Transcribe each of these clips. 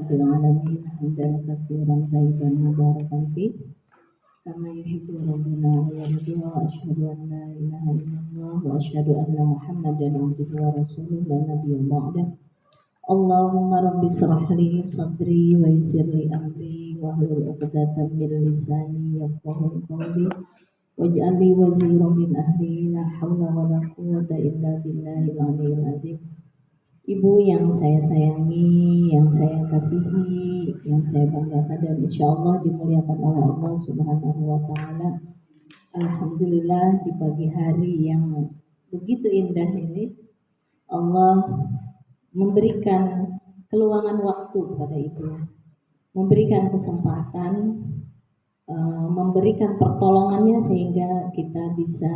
rabbil alamin hamdan katsiran thayyiban mubarakan fi kama yuhibbu rabbuna wa yarda. Asyhadu an la ilaha illallah wa asyhadu anna Muhammadan abduhu wa rasuluh la nabiyya ba'dah. Allahumma rabbi shrah li sadri wa yassir li amri wahlul 'uqdatam min lisani yafqahu qawli waj'al li waziran min ahli la haula wa la quwwata illa billahil aliyyil azim. Ibu yang saya sayangi, yang saya kasihi, yang saya banggakan dan insya Allah dimuliakan oleh Allah Subhanahu wa Ta'ala. Alhamdulillah di pagi hari yang begitu indah ini Allah memberikan keluangan waktu kepada ibu, memberikan kesempatan, memberikan pertolongannya sehingga kita bisa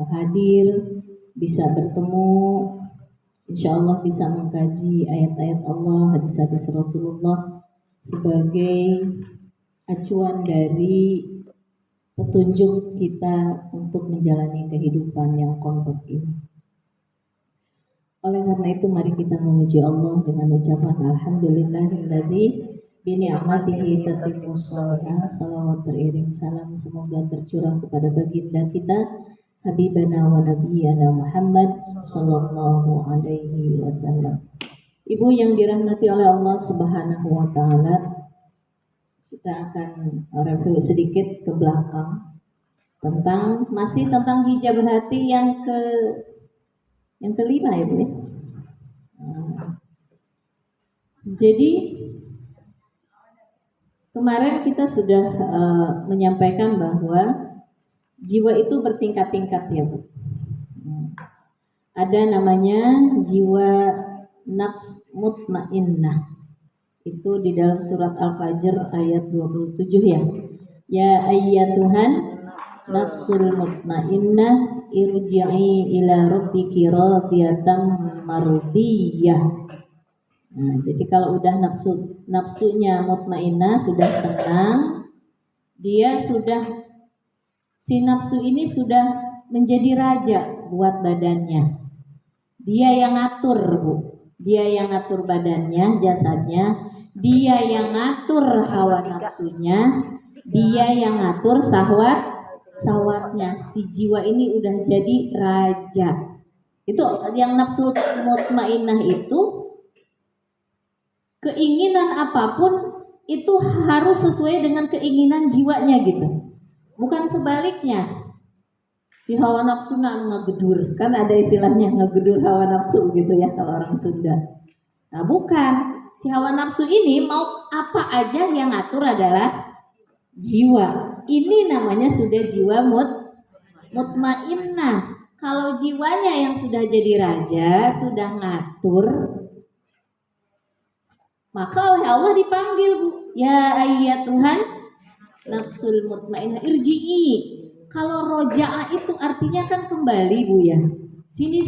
hadir, bisa bertemu, insya Allah bisa mengkaji ayat-ayat Allah, hadis-hadis Rasulullah sebagai acuan dari petunjuk kita untuk menjalani kehidupan yang kompleks ini. Oleh karena itu mari kita memuji Allah dengan ucapan Alhamdulillahilladzi bi ni'matihi tatimmus shalihat. Salawat beriring salam semoga tercurah kepada baginda kita Habibana wa Nabiyana Muhammad sallallahu alaihi wasallam. Ibu yang dirahmati oleh Allah Subhanahu wa Ta'ala, kita akan review sedikit ke belakang masih tentang hijab hati yang kelima ya Bu ya. Jadi kemarin kita sudah menyampaikan bahwa jiwa itu bertingkat-tingkat ya Bu. Ada namanya jiwa nafs mutmainnah. Itu di dalam surat Al-Fajr ayat 27 ya. Ya ayyatuhan nafsul mutmainnah irji'i ila rabbiki radiyatan mardiyah. Nah, jadi kalau udah nafsunya mutmainnah, sudah tenang, dia si nafsu ini sudah menjadi raja buat badannya. Dia yang ngatur Bu, dia yang ngatur badannya, jasadnya, dia yang ngatur hawa nafsunya, dia yang ngatur sahwatnya. Si jiwa ini udah jadi raja. Itu yang nafsu mutmainnah itu, keinginan apapun itu harus sesuai dengan keinginan jiwanya gitu. Bukan sebaliknya. Si hawa nafsu ngegedur, kan ada istilahnya ngegedur hawa nafsu gitu ya kalau orang Sunda. Nah bukan, si hawa nafsu ini mau apa aja yang ngatur adalah jiwa. Ini namanya sudah jiwa mutmainnah. Kalau jiwanya yang sudah jadi raja, sudah ngatur, maka oleh Allah dipanggil Bu, ya ayyatuhan nafsul mutmainnah irji'i. Kalau roja'ah itu artinya kan kembali Bu ya. Sini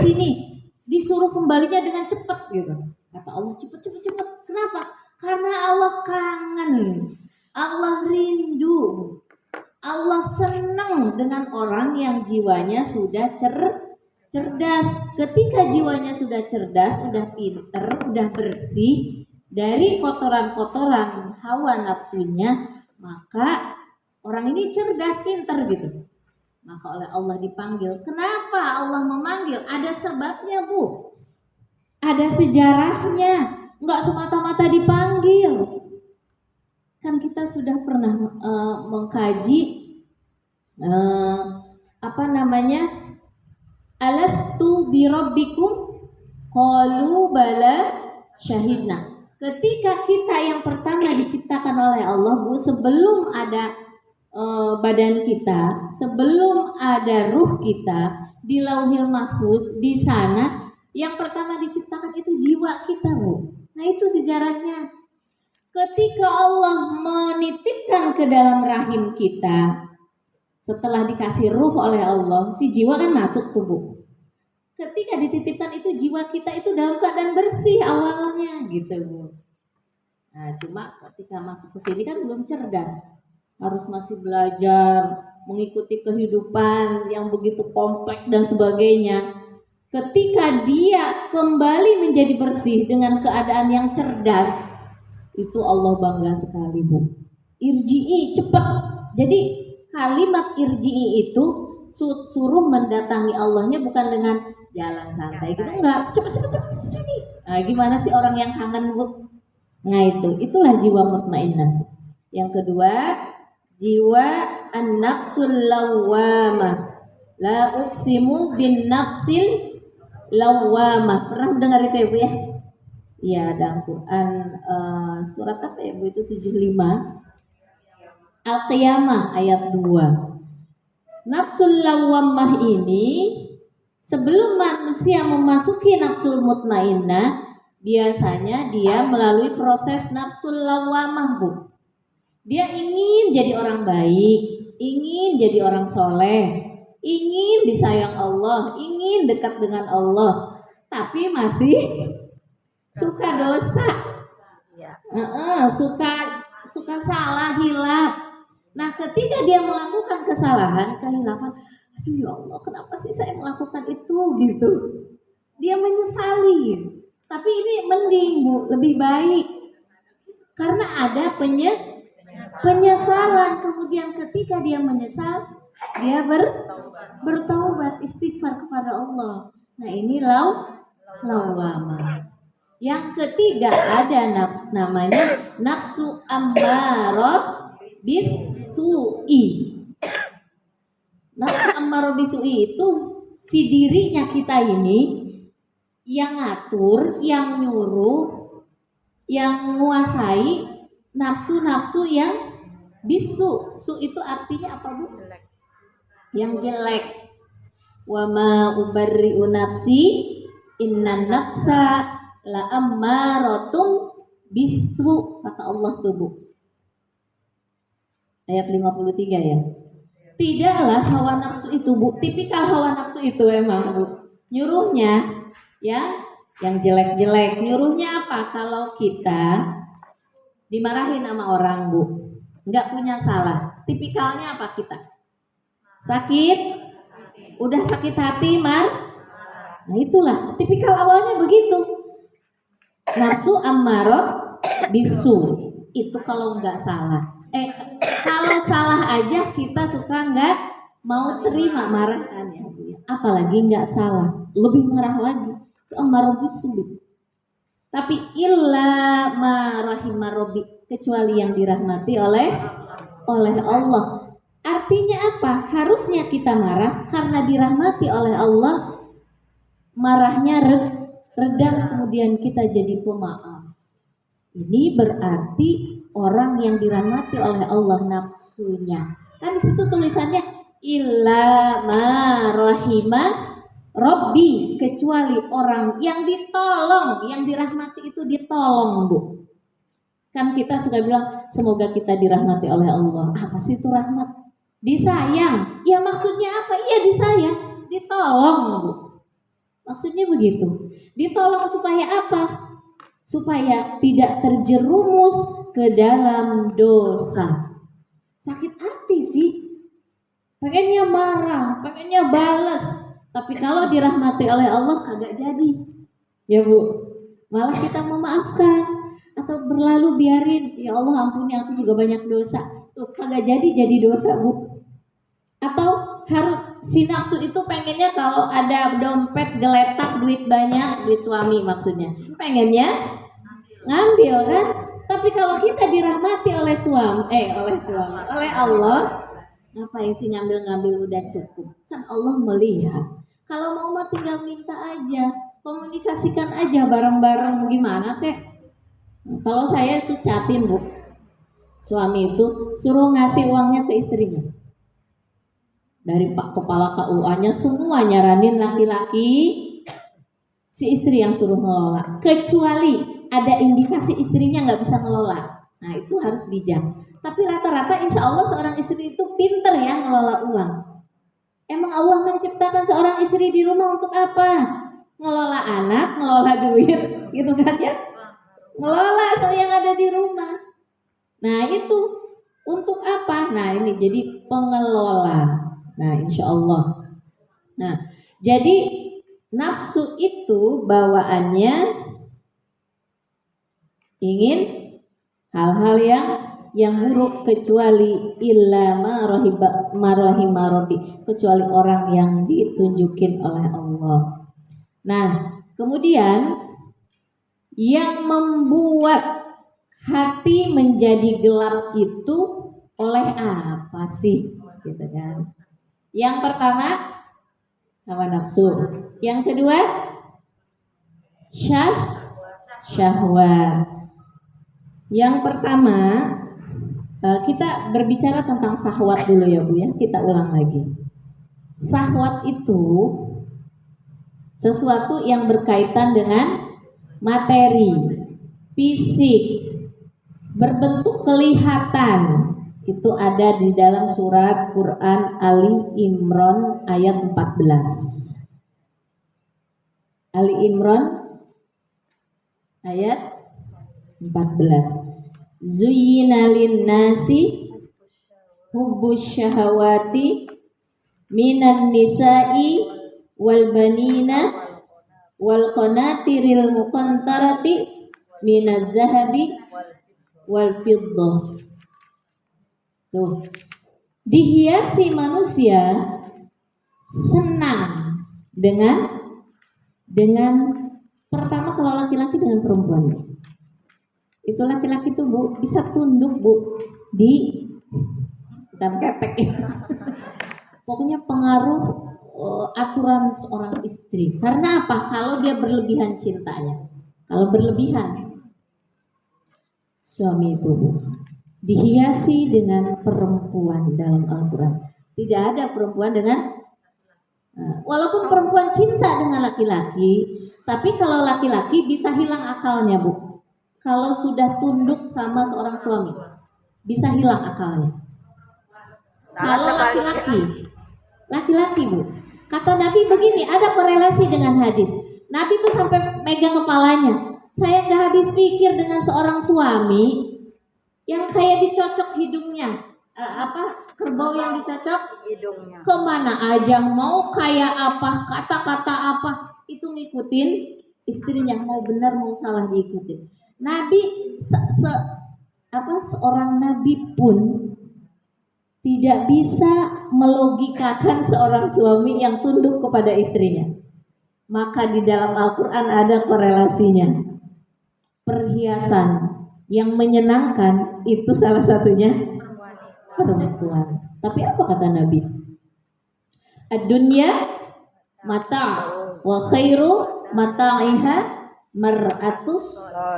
disuruh kembalinya dengan cepat gitu. Kata Allah cepat. Kenapa? Karena Allah kangen, Allah rindu, Allah senang dengan orang yang jiwanya sudah cerdas. Ketika jiwanya sudah cerdas, sudah pinter, sudah bersih dari kotoran-kotoran hawa nafsunya, maka orang ini cerdas, pinter gitu. Maka oleh Allah dipanggil. Kenapa Allah memanggil? Ada sebabnya Bu. Ada sejarahnya. Enggak semata-mata dipanggil. Kan kita sudah pernah mengkaji alastu birabbikum qalu bala syahidna. Ketika kita yang pertama diciptakan oleh Allah Bu, sebelum ada badan kita, sebelum ada ruh kita di Lauhil Mahfuz, di sana yang pertama diciptakan itu jiwa kita Bu. Nah itu sejarahnya. Ketika Allah menitipkan ke dalam rahim kita, setelah dikasih ruh oleh Allah, si jiwa kan masuk tubuh. Ketika dititipkan itu jiwa kita itu dalam keadaan bersih awalnya gitu Bu. Nah cuma ketika masuk ke sini kan belum cerdas. Harus masih belajar, mengikuti kehidupan yang begitu kompleks dan sebagainya. Ketika dia kembali menjadi bersih dengan keadaan yang cerdas, Itu Allah bangga sekali, Bu. Irji'i, cepat. Jadi kalimat irji'i itu suruh mendatangi Allahnya bukan dengan jalan santai gitu, enggak. Cepat sini. Nah, gimana sih orang yang kangen, Bu? Nah, itulah jiwa mutmainnah. Yang kedua, jiwa an-nafsul lawwamah. La uqsimu bin nafsil lawwamah. Pernah dengar itu ya, Bu ya? Ya, dalam Quran surat apa ya, Bu? Itu 75 Al-Qiyamah ayat 2. Nafsul lawwamah ini sebelum manusia memasuki nafsul mutmainnah, biasanya dia melalui proses nafsul lawwamah, Bu. Dia ingin jadi orang baik, ingin jadi orang soleh, ingin disayang Allah, ingin dekat dengan Allah, tapi masih suka dosa, suka salah, hilaf. Nah, ketika dia melakukan kesalahan, kehilapan, aduh ya Allah, kenapa sih saya melakukan itu gitu? Dia menyesali. Tapi ini mending, Bu, lebih baik. Karena ada penyesalan. Kemudian ketika dia menyesal, dia bertaubat, istighfar kepada Allah. Nah, ini lawamah. Yang ketiga ada namanya nafsu ammarah bisu'i. Nafsu ammarah bisu'i itu si dirinya kita ini yang ngatur, yang nyuruh, yang menguasai nafsu-nafsu yang bisu. Su itu artinya apa, Bu? Yang jelek. Wa ma ubarri'u nafsi innan nafsa la ammaratum bisu, kata Allah tuh, Bu. Ayat 53 ya. Tidaklah hawa nafsu itu, Bu, tipikal hawa nafsu itu emang, Bu, nyuruhnya ya yang jelek-jelek. Nyuruhnya apa? Kalau kita dimarahin sama orang, Bu, nggak punya salah, tipikalnya apa kita? Sakit, udah sakit hati, Nah, itulah tipikal awalnya begitu. Nafsu ammarah bisu itu kalau nggak salah. Kalau salah aja kita suka nggak mau terima, marahan ya, Bu. Apalagi nggak salah, lebih marah lagi. Itu ammarah bisu. Tapi illa ma rahimah rabbi, kecuali yang dirahmati oleh Allah. Artinya apa? Harusnya kita marah karena dirahmati oleh Allah, marahnya redam, kemudian kita jadi pemaaf. Ini berarti orang yang dirahmati oleh Allah nafsunya. Kan di situ tulisannya illa ma rahimah rabbi, kecuali orang yang ditolong, yang dirahmati itu ditolong, Bu. Kan kita suka bilang semoga kita dirahmati oleh Allah. Apa sih itu rahmat? Disayang. Ya maksudnya apa? Iya disayang, ditolong, Bu. Maksudnya begitu. Ditolong supaya apa? Supaya tidak terjerumus ke dalam dosa. Sakit hati sih, pengennya marah, pengennya balas, tapi kalau dirahmati oleh Allah kagak jadi, ya, Bu. Malah kita memaafkan atau berlalu biarin, ya Allah ampuni aku juga banyak dosa, tuh kagak jadi dosa, Bu. Atau harus si nafsu itu pengennya kalau ada dompet geletak, duit banyak, duit suami maksudnya, pengennya ngambil kan. Tapi kalau kita dirahmati oleh oleh Allah, ngapain sih ngambil udah cukup, kan Allah melihat. Kalau mau mah tinggal minta aja, komunikasikan aja bareng-bareng, gimana kek. Kalau saya sucatin, Bu, suami itu suruh ngasih uangnya ke istrinya. Dari Pak Kepala KUA-nya semua nyaranin laki-laki, si istri yang suruh ngelola. Kecuali ada indikasi istrinya nggak bisa ngelola. Nah itu harus bijak. Tapi rata-rata insya Allah seorang istri itu pinter ya ngelola uang. Emang Allah menciptakan seorang istri di rumah untuk apa? Ngelola anak, ngelola duit, gitu kan ya? Ngelola soal yang ada di rumah. Nah itu untuk apa? Nah ini jadi pengelola. Nah insya Allah. Nah jadi nafsu itu bawaannya ingin hal-hal yang buruk, kecuali illa ma rahima rabbi, kecuali orang yang ditunjukin oleh Allah. Nah, kemudian yang membuat hati menjadi gelap itu oleh apa sih? Gitu kan. Yang pertama hawa nafsu. Yang kedua syahwat. Yang pertama kita berbicara tentang syahwat dulu ya Bu ya. Kita ulang lagi. Syahwat itu sesuatu yang berkaitan dengan materi, fisik, berbentuk kelihatan. Itu ada di dalam surat Quran Ali Imran ayat 14. Ali Imran ayat 14. Zuyyina lin-nasi hubbus syahawati minan nisa'i wal banina wal qanatiril muqantarati minaz zahabi wal fiddah. Tuh, dihiasi manusia senang dengan pertama kalau laki-laki dengan perempuan. Itu laki-laki tuh Bu bisa tunduk Bu di bukan ketek ya. Pokoknya pengaruh aturan seorang istri. Karena apa? Kalau dia berlebihan cintanya. Kalau berlebihan suami itu Bu dihiasi dengan perempuan dalam Al-Quran. Tidak ada perempuan dengan walaupun perempuan cinta dengan laki-laki, tapi kalau laki-laki bisa hilang akalnya Bu. Kalau sudah tunduk sama seorang suami, bisa hilang akalnya. Kalau laki-laki Bu, kata Nabi begini, ada korelasi dengan hadis. Nabi tuh sampai megang kepalanya. Saya gak habis pikir dengan seorang suami yang kayak dicocok hidungnya, kerbau yang dicocok hidungnya, kemana aja mau kayak apa, kata-kata apa itu ngikutin istrinya, mau benar mau salah diikutin. Nabi seorang nabi pun tidak bisa melogikakan seorang suami yang tunduk kepada istrinya. Maka di dalam Al-Quran ada korelasinya. Perhiasan yang menyenangkan itu salah satunya perempuan. Tapi apa kata Nabi? Ad-dunya mata' wa khairu mata'iha mar'atus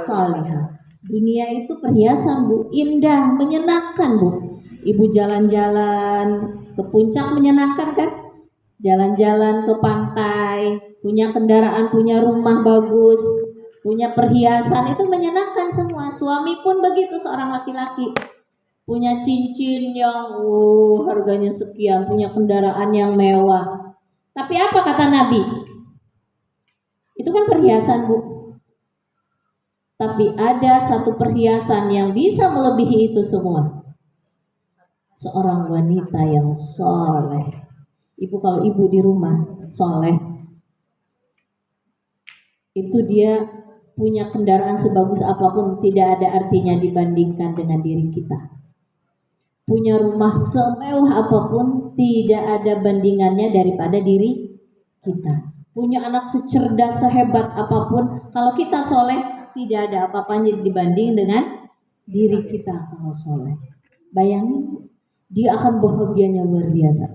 salihah. Dunia itu perhiasan Bu, indah, menyenangkan Bu. Ibu jalan-jalan ke puncak menyenangkan kan? Jalan-jalan ke pantai, punya kendaraan, punya rumah bagus, punya perhiasan, itu menyenangkan semua. Suami pun begitu, seorang laki-laki punya cincin yang harganya sekian, punya kendaraan yang mewah. Tapi apa kata Nabi? Itu kan perhiasan Bu. Tapi ada satu perhiasan yang bisa melebihi itu semua. Seorang wanita yang soleh. Ibu kalau ibu di rumah soleh, itu dia punya kendaraan sebagus apapun tidak ada artinya dibandingkan dengan diri kita. Punya rumah semewah apapun tidak ada bandingannya daripada diri kita. Punya anak secerdas sehebat apapun, kalau kita soleh tidak ada apa-apanya dibanding dengan diri kita kalau soleh. Bayangin, dia akan bahagianya luar biasa.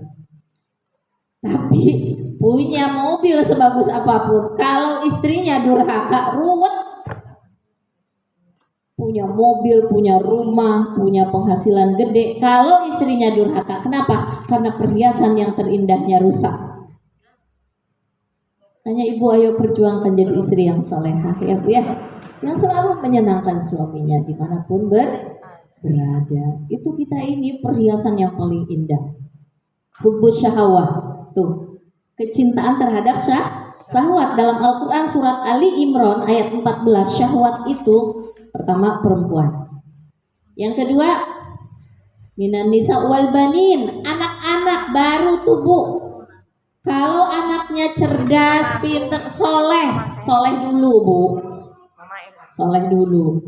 Tapi punya mobil sebagus apapun, kalau istrinya durhaka, ruwet. Punya mobil, punya rumah, punya penghasilan gede, kalau istrinya durhaka, kenapa? Karena perhiasan yang terindahnya rusak. Hanya ibu ayo perjuangkan jadi istri yang salehah ya Bu ya, yang selalu menyenangkan suaminya dimanapun berada. Itu kita ini perhiasan yang paling indah. Hubbus syahawah. Tuh, kecintaan terhadap syahwat dalam Al-Quran surat Ali Imran ayat 14. Syahwat itu pertama perempuan. Yang kedua minan nisa wal banin, anak-anak baru tubuh. Kalau anaknya cerdas, pintar, soleh dulu Bu. Soleh dulu.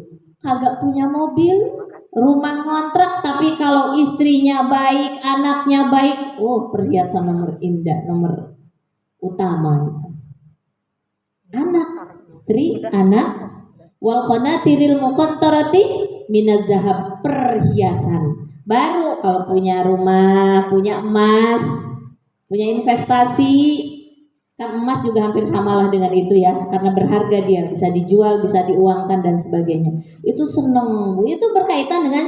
kagak punya mobil, rumah ngontrak, tapi kalau istrinya baik, anaknya baik, perhiasan nomor indah, nomor utama itu. Anak, istri, anak, wal qanatiril muqantarati minaz zahab, perhiasan. Baru kalau punya rumah, punya emas, punya investasi, kan emas juga hampir samalah dengan itu ya, karena berharga dia, bisa dijual, bisa diuangkan dan sebagainya. Itu seneng, itu berkaitan dengan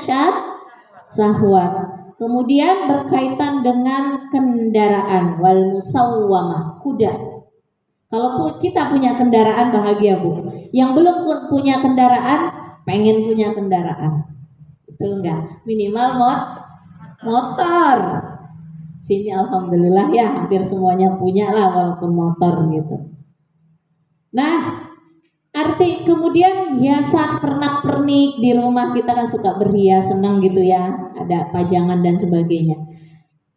syahwat. Kemudian berkaitan dengan kendaraan, wal musawwamah, kuda. Kalau kita punya kendaraan bahagia Bu. Yang belum punya kendaraan pengen punya kendaraan. Betul enggak? Minimal motor. Sini alhamdulillah ya hampir semuanya punya lah walaupun motor gitu. Nah, arti kemudian hiasan pernak-pernik di rumah kita kan suka berhias, senang gitu ya. Ada pajangan dan sebagainya.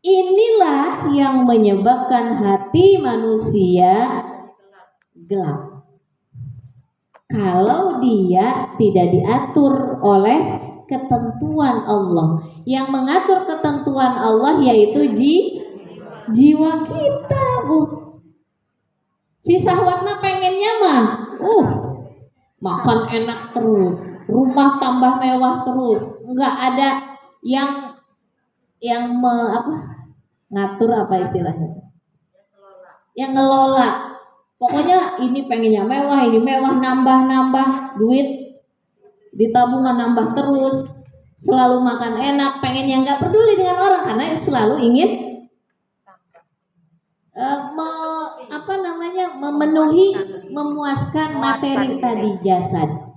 Inilah yang menyebabkan hati manusia gelap. Kalau dia tidak diatur oleh ketentuan Allah. Yang mengatur ketentuan Allah yaitu jiwa kita, Bu. Si syahwat mah pengennya mah makan enak terus, rumah tambah mewah terus. Enggak ada yang ngatur apa istilahnya? Yang ngelola. Pokoknya ini pengennya mewah, ini mewah, nambah duit di tabungan nambah terus, selalu makan enak, pengennya nggak peduli dengan orang karena selalu ingin memenuhi, memuaskan materi tadi, jasad.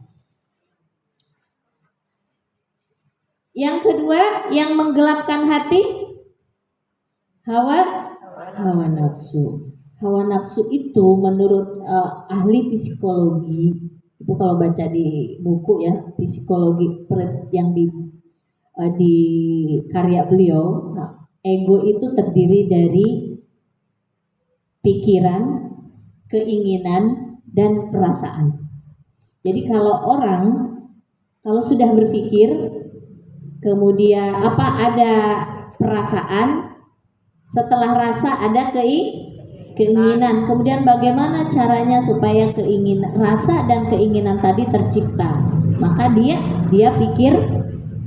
Yang kedua, yang menggelapkan hati, hawa nafsu. Hawa nafsu itu menurut ahli psikologi, itu kalau baca di buku ya psikologi yang di karya beliau, ego itu terdiri dari pikiran, keinginan, dan perasaan. Jadi kalau sudah berpikir, kemudian ada perasaan, setelah rasa ada keinginan, kemudian bagaimana caranya supaya rasa dan keinginan tadi tercipta, maka dia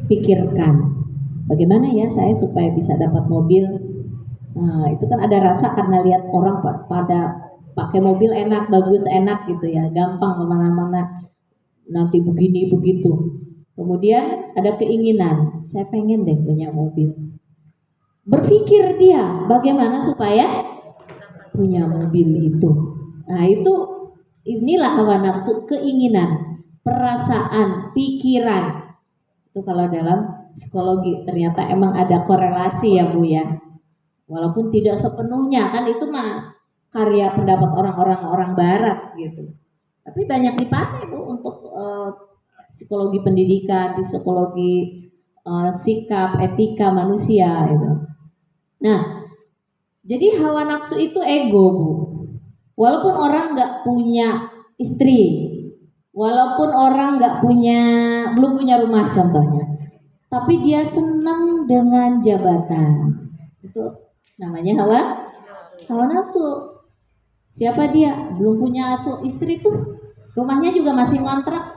pikirkan bagaimana ya saya supaya bisa dapat mobil. Nah, itu kan ada rasa karena lihat orang pada pakai mobil enak, bagus, enak gitu ya, gampang kemana-mana, nanti begini begitu. Kemudian ada keinginan, saya pengen deh punya mobil. Berpikir dia bagaimana supaya punya mobil itu. Nah, inilah hawa nafsu, keinginan, perasaan, pikiran. Itu kalau dalam psikologi ternyata emang ada korelasi ya Bu ya. Walaupun tidak sepenuhnya, kan itu mah karya pendapat orang barat gitu. Tapi banyak dipakai Bu untuk psikologi pendidikan, psikologi sikap, etika manusia itu. Nah, jadi hawa nafsu itu ego Bu. Walaupun orang nggak punya istri, walaupun orang belum punya rumah contohnya, tapi dia senang dengan jabatan. Itu namanya hawa nafsu. Siapa dia? Belum punya istri tuh, rumahnya juga masih ngontrak.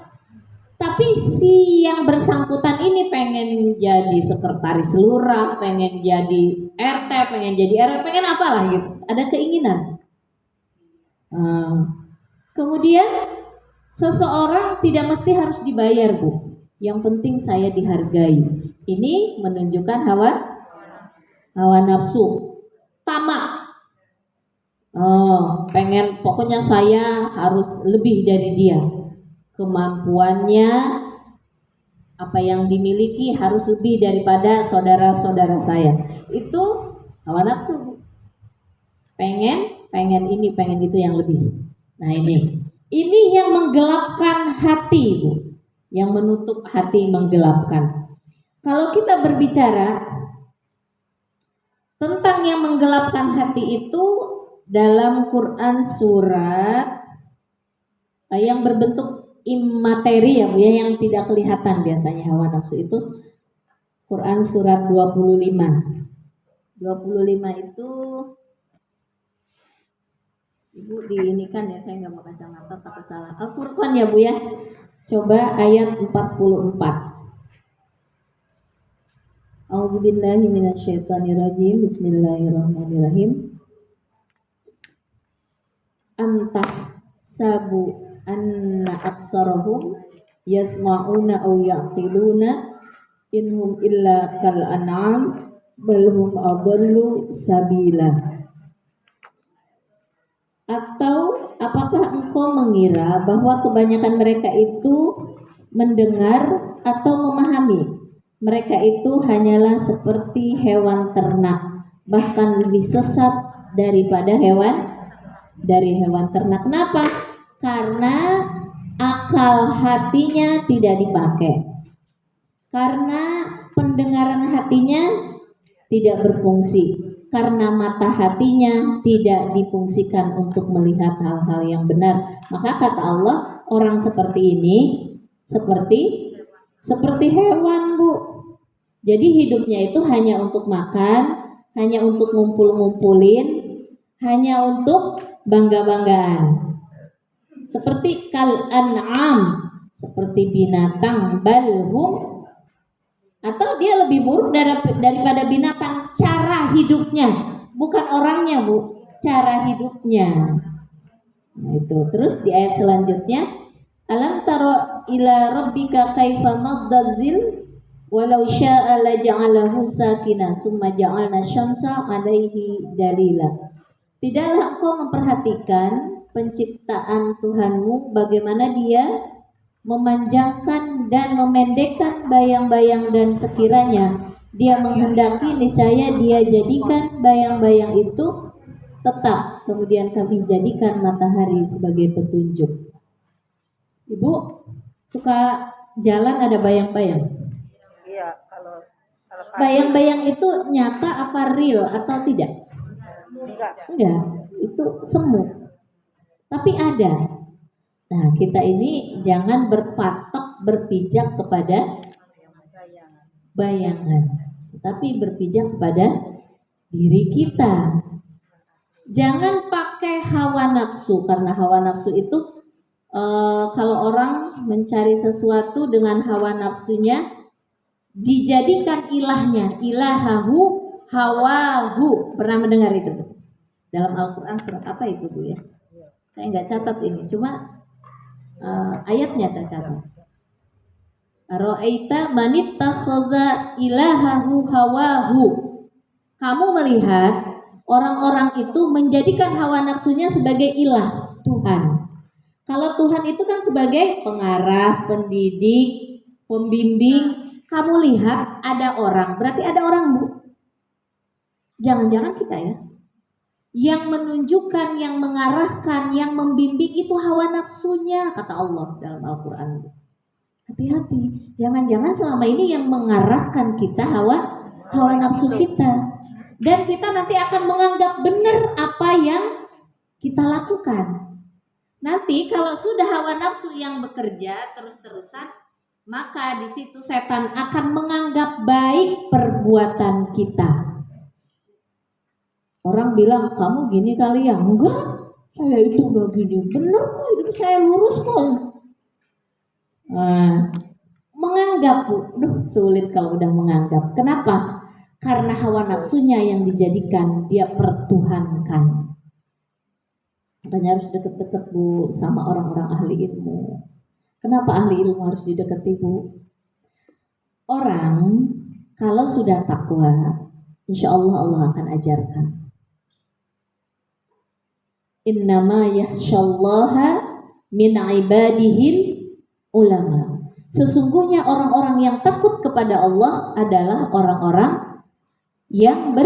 Tapi si yang bersangkutan ini pengen jadi sekretaris lurah, pengen jadi RT, pengen jadi RW, pengen apalah gitu. Ada keinginan. Kemudian seseorang tidak mesti harus dibayar Bu. Yang penting saya dihargai. Ini menunjukkan hawa nafsu. Tamak. Pengen pokoknya saya harus lebih dari dia. Kemampuannya, apa yang dimiliki harus lebih daripada saudara-saudara saya. Itu hawa nafsu. Pengen ini, pengen itu yang lebih. Nah ini yang menggelapkan hati Bu. Yang menutup hati, menggelapkan. Kalau kita berbicara tentang yang menggelapkan hati itu dalam Quran surat yang berbentuk imateri ya Bu ya, yang tidak kelihatan biasanya hawa nafsu itu. Quran surat 25. 25 itu Ibu diinikan ya, saya nggak mau kacamata takut salah. Al-Furqan ya Bu ya. Coba ayat 44. A'udzubillahi minasyaitonirrajim. Bismillahirrahmanirrahim. Amtah sabu anna aksarahum yasma'una aw yaqiluna inhum illa kal an'am bal hum adallu sabila. Atau apakah engkau mengira bahwa kebanyakan mereka itu mendengar atau memahami? Mereka itu hanyalah seperti hewan ternak, bahkan lebih sesat daripada hewan ternak. Kenapa? Karena akal hatinya tidak dipakai. Karena pendengaran hatinya tidak berfungsi. Karena mata hatinya tidak difungsikan untuk melihat hal-hal yang benar. Maka kata Allah, orang seperti ini seperti hewan Bu. Jadi hidupnya itu hanya untuk makan, hanya untuk ngumpul-ngumpulin, hanya untuk bangga-banggaan. Seperti kal an'am, seperti binatang, balhum, atau dia lebih buruk daripada binatang cara hidupnya, bukan orangnya Bu, cara hidupnya. Nah itu. Terus di ayat selanjutnya, alam taro ila rabbika kaifa maddazil walau syaa la ja'alahu sakina summa ja'alna syamsa 'alaihi dalila. Tidaklah engkau memperhatikan penciptaan Tuhanmu, bagaimana dia memanjangkan dan memendekkan bayang-bayang, dan sekiranya dia menghendaki niscaya dia jadikan bayang-bayang itu tetap, kemudian kami jadikan matahari sebagai petunjuk. Ibu suka jalan ada bayang-bayang? Iya, kalau bayang-bayang itu nyata apa real atau tidak? Enggak, itu semu. Tapi ada. Nah, kita ini jangan berpatok, berpijak kepada bayangan, tetapi berpijak kepada diri kita. Jangan pakai hawa nafsu, karena hawa nafsu itu kalau orang mencari sesuatu dengan hawa nafsunya, dijadikan ilahnya, ilahahu hawahu. Pernah mendengar itu Bu? Dalam Al-Quran surat apa itu Bu ya? Saya nggak catat ini, cuma ayatnya saya catat. Ra'aita manittakhadha ilahahu hawahu. Kamu melihat orang-orang itu menjadikan hawa nafsunya sebagai ilah Tuhan. Kalau Tuhan itu kan sebagai pengarah, pendidik, pembimbing. Kamu lihat ada orang, berarti ada orang Bu. Jangan-jangan kita ya, yang menunjukkan, yang mengarahkan, yang membimbing itu hawa nafsunya, kata Allah dalam Al-Quran. Hati-hati, jangan-jangan selama ini yang mengarahkan kita hawa nafsu kita, dan kita nanti akan menganggap benar apa yang kita lakukan. Nanti kalau sudah hawa nafsu yang bekerja terus-terusan, maka di situ setan akan menganggap baik perbuatan kita. Orang bilang, kamu gini kali ya? Enggak, saya itu udah gini, bener kok, hidup saya lurus kok. Nah, menganggap Bu, sulit kalau udah menganggap. Kenapa? Karena hawa nafsunya yang dijadikan dia pertuhankan. Makanya harus deket-deket Bu sama orang-orang ahli ilmu. Kenapa ahli ilmu harus didekati Bu? Orang kalau sudah takwa, insya Allah akan ajarkan. Innama yakhsyallaha min ibadihil ulama. Sesungguhnya orang-orang yang takut kepada Allah adalah orang-orang yang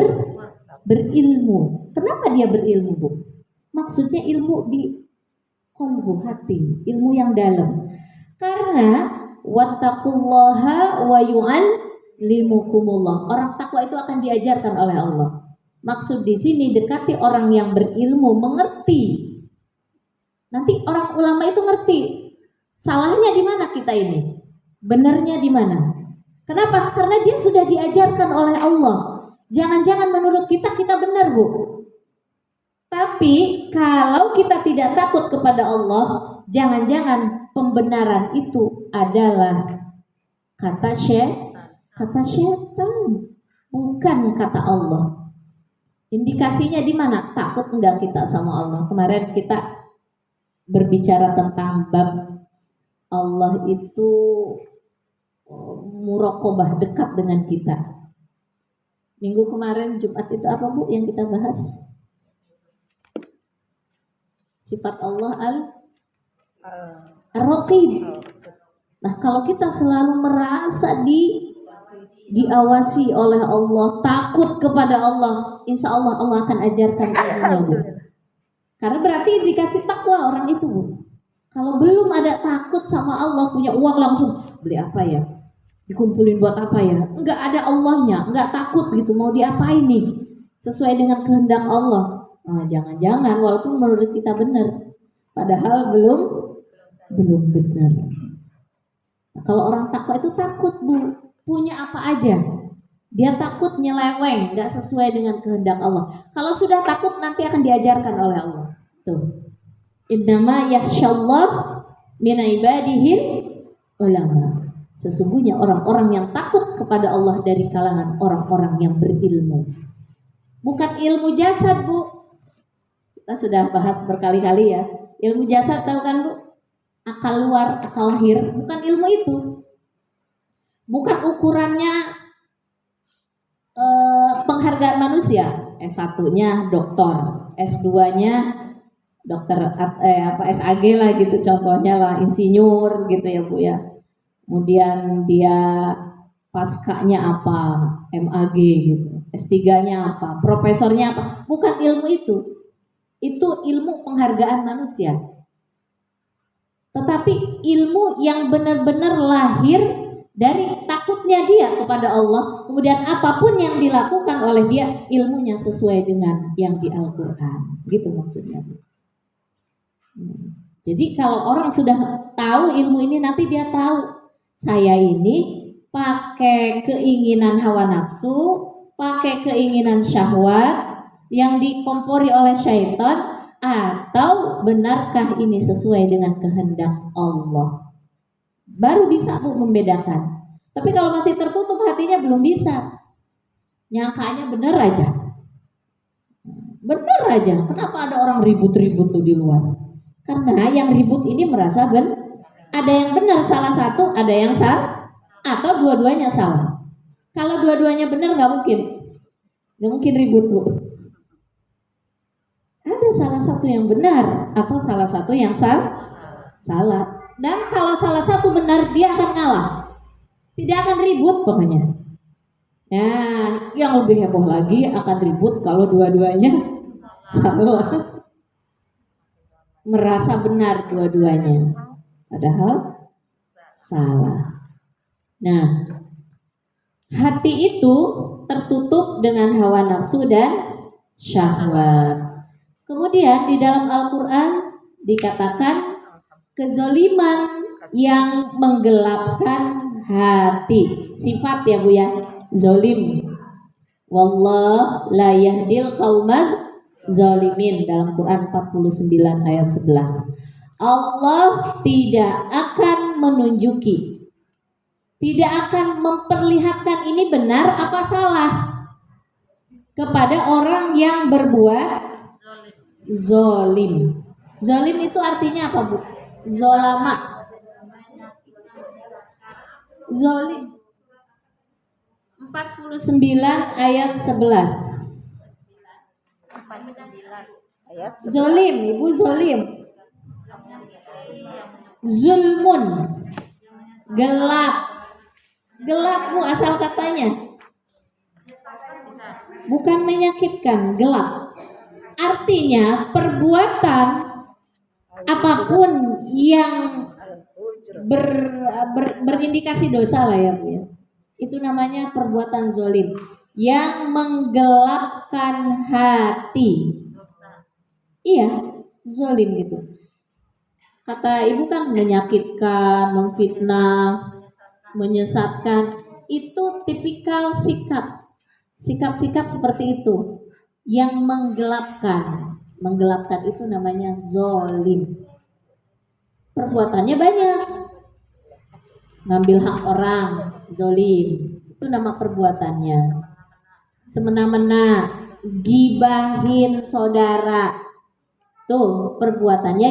berilmu. Kenapa dia berilmu Bu? Maksudnya ilmu di qalbu, hati, ilmu yang dalam. Karena wattaqullaha wa yu'allimukumullah. Orang takwa itu akan diajarkan oleh Allah. Maksud di sini dekati orang yang berilmu, mengerti. Nanti orang ulama itu ngerti. Salahnya di mana kita ini? Benarnya di mana? Kenapa? Karena dia sudah diajarkan oleh Allah. Jangan-jangan menurut kita benar, Bu. Tapi kalau kita tidak takut kepada Allah, jangan-jangan pembenaran itu adalah kata syaitan, bukan kata Allah. Indikasinya di mana? Takut enggak kita sama Allah? Kemarin kita berbicara tentang bab Allah itu muraqabah, dekat dengan kita. Minggu kemarin Jumat itu apa, Bu, yang kita bahas? Sifat Allah Ar-Raqib. Nah, kalau kita selalu merasa diawasi oleh Allah, takut kepada Allah, insya Allah Allah akan ajarkan ilmunya, Bu. Karena berarti dikasih takwa orang itu, Bu. Kalau belum ada takut sama Allah, punya uang langsung beli apa ya? Dikumpulin buat apa ya? Enggak ada Allahnya, enggak takut gitu, mau diapain nih? Sesuai dengan kehendak Allah. Nah, jangan-jangan walaupun menurut kita benar, padahal belum benar. Nah, kalau orang takwa itu takut, Bu, punya apa aja. Dia takut nyeleweng, enggak sesuai dengan kehendak Allah. Kalau sudah takut nanti akan diajarkan oleh Allah. Tuh. Innama yakhsyallah min ibadihil ulama. Sesungguhnya orang-orang yang takut kepada Allah dari kalangan orang-orang yang berilmu. Bukan ilmu jasad, Bu. Kita sudah bahas berkali-kali ya. Ilmu jasad tahu kan, Bu? Akal luar, akal lahir. Bukan ilmu itu. Bukan ukurannya penghargaan manusia. S1-nya doktor, S2-nya dokter SAG lah gitu contohnya lah, insinyur gitu ya, Bu ya. Kemudian dia paskanya apa, MAG gitu, S3-nya apa, profesornya apa. Bukan ilmu itu. Itu ilmu penghargaan manusia. Tetapi ilmu yang benar-benar lahir dari takutnya dia kepada Allah, kemudian apapun yang dilakukan oleh dia, ilmunya sesuai dengan yang di Al-Quran. Gitu maksudnya, Bu. Jadi kalau orang sudah tahu ilmu ini, nanti dia tahu saya ini pakai keinginan hawa nafsu, pakai keinginan syahwat yang dikompori oleh syaitan, atau benarkah ini sesuai dengan kehendak Allah. Baru bisa, Bu, membedakan. Tapi kalau masih tertutup hatinya belum bisa. Nyangkanya benar aja. Benar aja. Kenapa ada orang ribut-ribut tuh di luar? Karena yang ribut ini merasa ada yang benar salah satu, ada yang salah, atau dua-duanya salah. Kalau dua-duanya benar nggak mungkin ribut, Bu. Ada salah satu yang benar atau salah satu yang salah. Dan kalau salah satu benar, dia akan ngalah, tidak akan ribut pokoknya. Nah, yang lebih heboh lagi akan ribut kalau dua-duanya salah. Merasa benar dua-duanya, padahal salah. Nah, hati itu tertutup dengan hawa nafsu dan syahwat. Kemudian di dalam Al-Quran dikatakan kezoliman yang menggelapkan hati. Sifat ya, Bu ya, zolim. Wallah la yahdil qaumaz zalimin, dalam Quran 49 ayat 11. Allah tidak akan menunjuki, tidak akan memperlihatkan ini benar apa salah kepada orang yang berbuat zolim. Zolim itu artinya apa, Bu? Zolama. Zolim 49 ayat 11. Zolim, Ibu, zolim. Zulmun, gelap. Gelap, Bu, asal katanya. Bukan menyakitkan, gelap. Artinya perbuatan apapun yang berindikasi dosa lah ya, Bu ya. Itu namanya perbuatan zolim yang menggelapkan hati. Iya, zolim gitu. Kata ibu kan menyakitkan, memfitnah, menyesatkan. Itu tipikal sikap-sikap seperti itu yang menggelapkan. Menggelapkan itu namanya zolim. Perbuatannya banyak. Ngambil hak orang, zolim. Itu nama perbuatannya. Semena-mena, gibahin saudara. Tuh, perbuatannya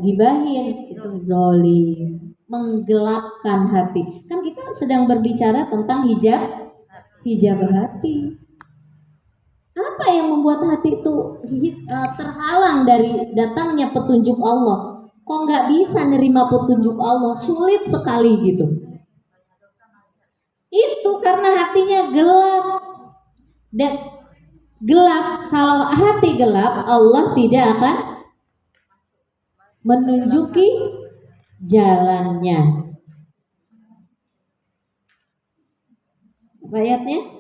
gibahin. Itu zolim. Menggelapkan hati. Kan kita sedang berbicara tentang hijab hati. Apa yang membuat hati itu terhalang dari datangnya petunjuk Allah? Kok nggak bisa nerima petunjuk Allah? Sulit sekali gitu. Itu karena hatinya gelap. Dan gelap, kalau hati gelap, Allah tidak akan menunjuki jalannya. Ayatnya?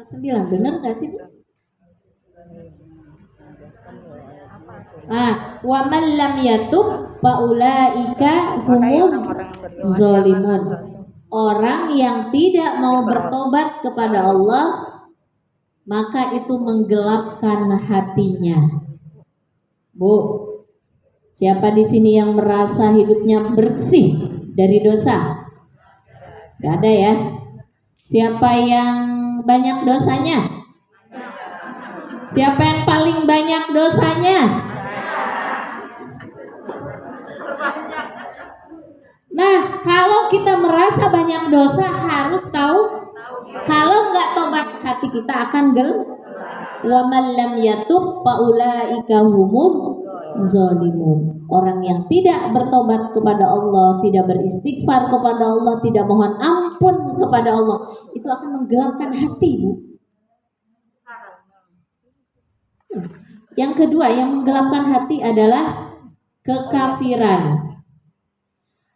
Sembilan, benar nggak sih? Wa man lam yatub faulaika humuz zalimun. Orang yang tidak mau bertobat kepada Allah, maka itu menggelapkan hatinya. Bu, siapa di sini yang merasa hidupnya bersih dari dosa? Gak ada ya. Siapa yang banyak dosanya? Siapa yang paling banyak dosanya? Nah, kalau kita merasa banyak dosa, harus tahu kalau nggak tobat, hati kita akan gelap. Wa man lam yatub faulaika humuz zalimun. Orang yang tidak bertobat kepada Allah, tidak beristighfar kepada Allah, tidak mohon ampun kepada Allah, itu akan menggelapkan hati, Bu. Yang kedua yang menggelapkan hati adalah kekafiran.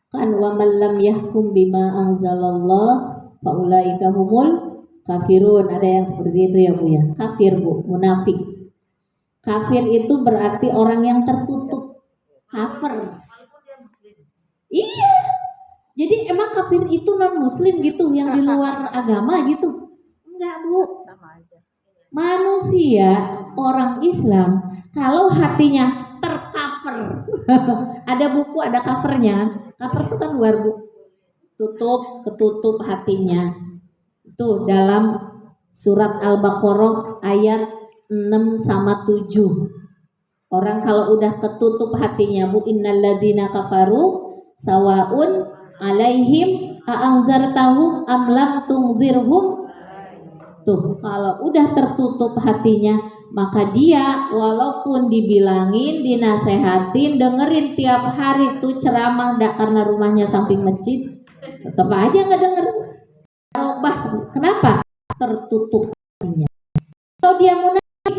Kan wa man lam yahkum bima anzalallah faulaika humul kafirun. Ada yang seperti itu ya, Bu ya. Kafir, Bu, munafik. Kafir itu berarti orang yang tertutup. Kafir. Iya. Jadi emang kafir itu non muslim gitu, yang di luar agama gitu? Enggak, Bu. Manusia, orang Islam, kalau hatinya tercover, ada buku, ada covernya. Cover itu kan luar, Bu. Ketutup hatinya. Itu dalam surat Al-Baqarah ayat 6 sama 7. Orang kalau udah ketutup hatinya, Bu, innalladzina kafaru sawaun alaihim a'anzartahum am lam tunzirhum. Tuh, kalau udah tertutup hatinya, maka dia walaupun dibilangin, dinasehatin, dengerin tiap hari tuh ceramah, enggak, karena rumahnya samping masjid, tetap aja nggak denger. Kenapa? Tertutup hatinya. Kalau dia munafik,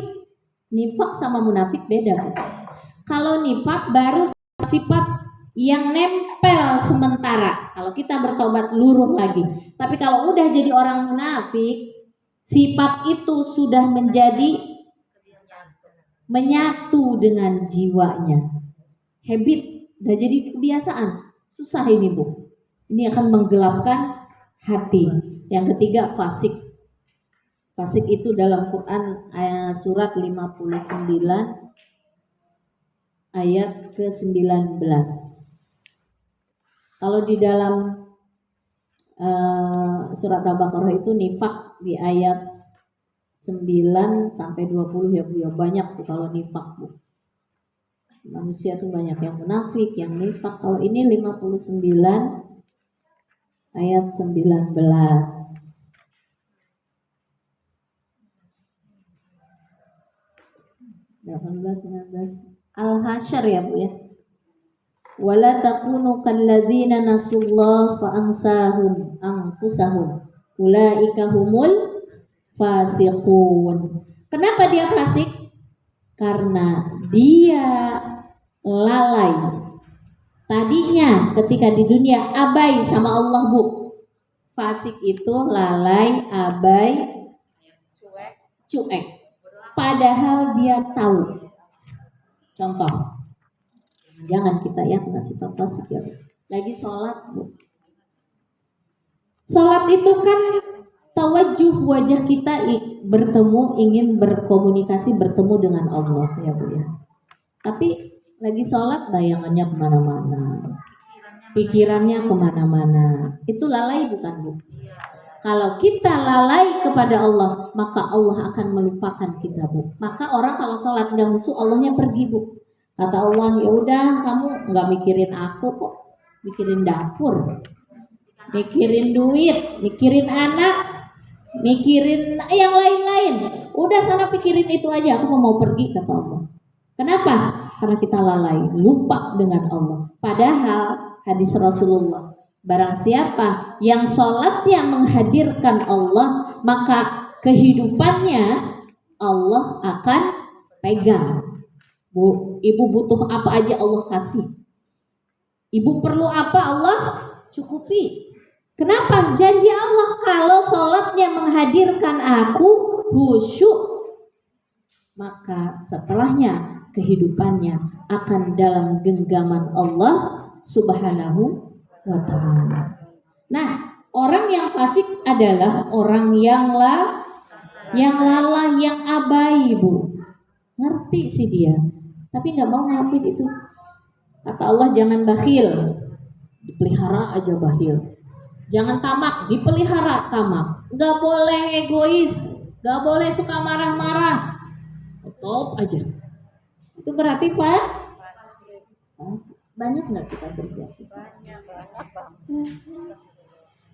nifak sama munafik beda. Kalau nifak baru sifat yang nempel sementara. Kalau kita bertobat luruh lagi. Tapi kalau udah jadi orang munafik, sifat itu sudah menjadi menyatu dengan jiwanya. Habit, udah jadi kebiasaan. Susah ini, Bu. Ini akan menggelapkan hati. Yang ketiga, fasik. Fasik itu dalam Quran surat 59 ayat ke-19. Kalau di dalam surat Al-Baqarah itu nifak di ayat 9 sampai 20 ya, Bu. Ya banyak tuh kalau nifak, Bu. Manusia tuh banyak yang munafik, yang nifak. Kalau ini 59 ayat 19. Al-Hasyr ya, Bu ya. Wala takunu kallazina nasullah fa ansahum anfusahum ulaika humul fasiqun. Kenapa dia fasik? Karena dia lalai. Tadinya ketika di dunia abai sama Allah, Bu. Fasik itu lalai, abai, cuek. Padahal dia tahu. Contoh, jangan kita ya kasih contoh sikit. Lagi sholat, Bu. Sholat itu kan tawajuh wajah kita bertemu, ingin berkomunikasi, bertemu dengan Allah ya Bu ya. Tapi lagi sholat bayangannya kemana-mana, pikirannya kemana-mana. Itu lalai bukan Bu? Kalau kita lalai kepada Allah, maka Allah akan melupakan kita Bu. Maka orang kalau sholat nggak khusyuk, Allahnya pergi Bu. Kata Allah, ya udah kamu nggak mikirin aku kok, mikirin dapur, mikirin duit, mikirin anak, mikirin yang lain-lain. Udah sana pikirin itu aja, aku mau pergi kata Allah. Kenapa? Karena kita lalai, lupa dengan Allah. Padahal hadis Rasulullah, barang siapa yang sholatnya menghadirkan Allah, maka kehidupannya Allah akan pegang. Bu, ibu butuh apa aja Allah kasih. Ibu perlu apa Allah cukupi. Kenapa? Janji Allah kalau sholatnya menghadirkan aku khusyuk, maka setelahnya kehidupannya akan dalam genggaman Allah Subhanahu wa ta'ala. Nah, orang yang fasik adalah orang yang lalai, yang abai Bu. Ngerti sih dia, tapi nggak mau ngelakuin itu. Kata Allah jangan bakhil, dipelihara aja bakhil. Jangan tamak, dipelihara tamak. Nggak boleh egois, nggak boleh suka marah-marah. Top aja. Itu berarti Pak? Banyak nggak kita berbuat itu? Banyak.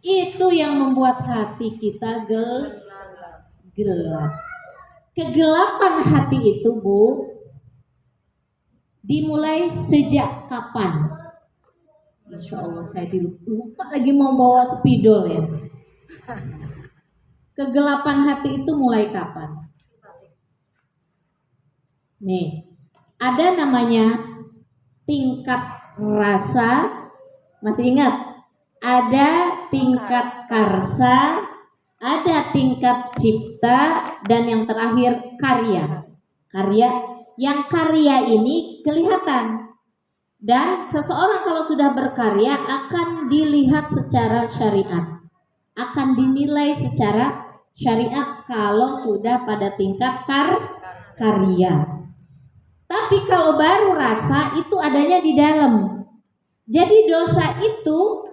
Itu yang membuat hati kita gelap. Kegelapan hati itu Bu, dimulai sejak kapan? Masya Allah, saya lupa lagi mau bawa spidol ya. Kegelapan hati itu mulai kapan? Nih, ada namanya tingkat rasa. Masih ingat? Ada tingkat karsa, ada tingkat cipta, dan yang terakhir karya. Yang karya ini kelihatan. Dan seseorang kalau sudah berkarya akan dilihat secara syariat, akan dinilai secara syariat kalau sudah pada tingkat karya. Tapi kalau baru rasa itu adanya di dalam. Jadi dosa itu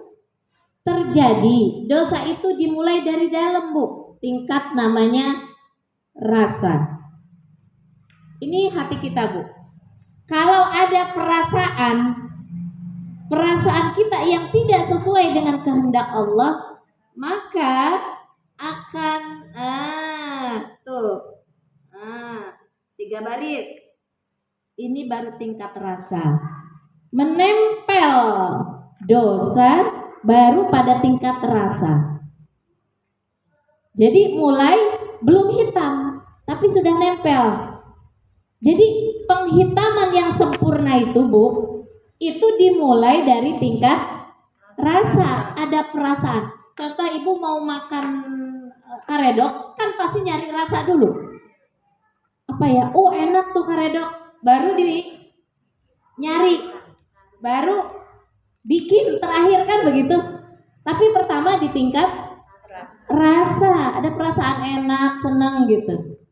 terjadi, dosa itu dimulai dari dalam Bu. Tingkat namanya rasa. Ini hati kita Bu. Kalau ada perasaan kita yang tidak sesuai dengan kehendak Allah, maka akan 3 baris. Ini baru tingkat rasa. Menempel dosa baru pada tingkat rasa. Jadi mulai belum hitam, tapi sudah nempel. Jadi penghitaman yang sempurna itu Bu, itu dimulai dari tingkat rasa, ada perasaan. Contoh ibu mau makan karedok, kan pasti nyari rasa dulu. Apa ya? Oh enak tuh karedok, baru nyari, baru bikin, terakhir kan begitu. Tapi pertama di tingkat rasa, ada perasaan enak, senang gitu.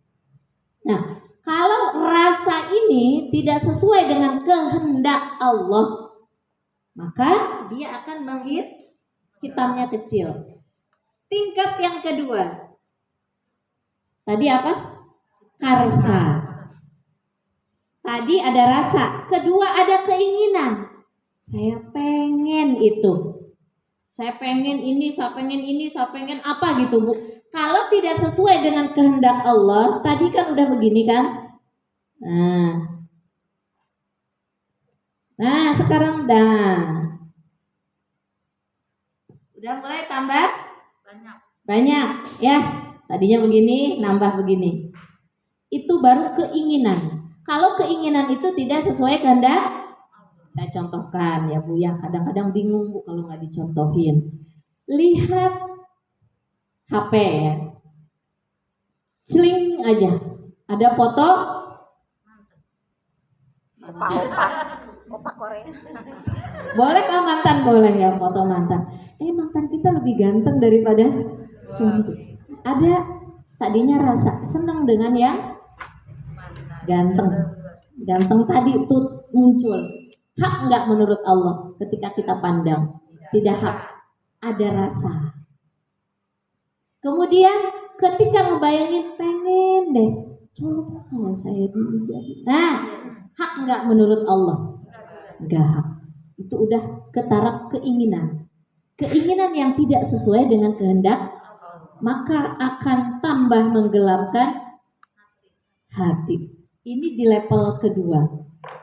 Nah, kalau rasa ini tidak sesuai dengan kehendak Allah, maka dia akan hitamnya kecil. Tingkat yang kedua, tadi apa? Karsa. Tadi ada rasa, kedua ada keinginan. Saya pengen itu, saya pengen ini, saya pengen ini, saya pengen apa gitu Bu. Kalau tidak sesuai dengan kehendak Allah, tadi kan udah begini kan. Nah sekarang udah mulai tambah banyak ya. Tadinya begini, nambah begini. Itu baru keinginan. Kalau keinginan itu tidak sesuai kehendak, saya contohkan ya Bu ya, kadang-kadang bingung Bu kalau nggak dicontohin. Lihat HP ya. Celing aja. Ada foto opa Korea. boleh kalau mantan boleh ya foto mantan. Mantan kita lebih ganteng daripada suami kita. Ada tadinya rasa senang dengan yang ganteng. Ganteng tadi itu muncul. Hak nggak menurut Allah ketika kita pandang? Tidak hak. Ada rasa. Kemudian ketika ngebayangin pengen deh, coba kalau saya dulu jadi. Nah, hak nggak menurut Allah? Nggak hak. Itu udah ke taraf keinginan. Keinginan yang tidak sesuai dengan kehendak, maka akan tambah menggelapkan hati. Ini di level kedua.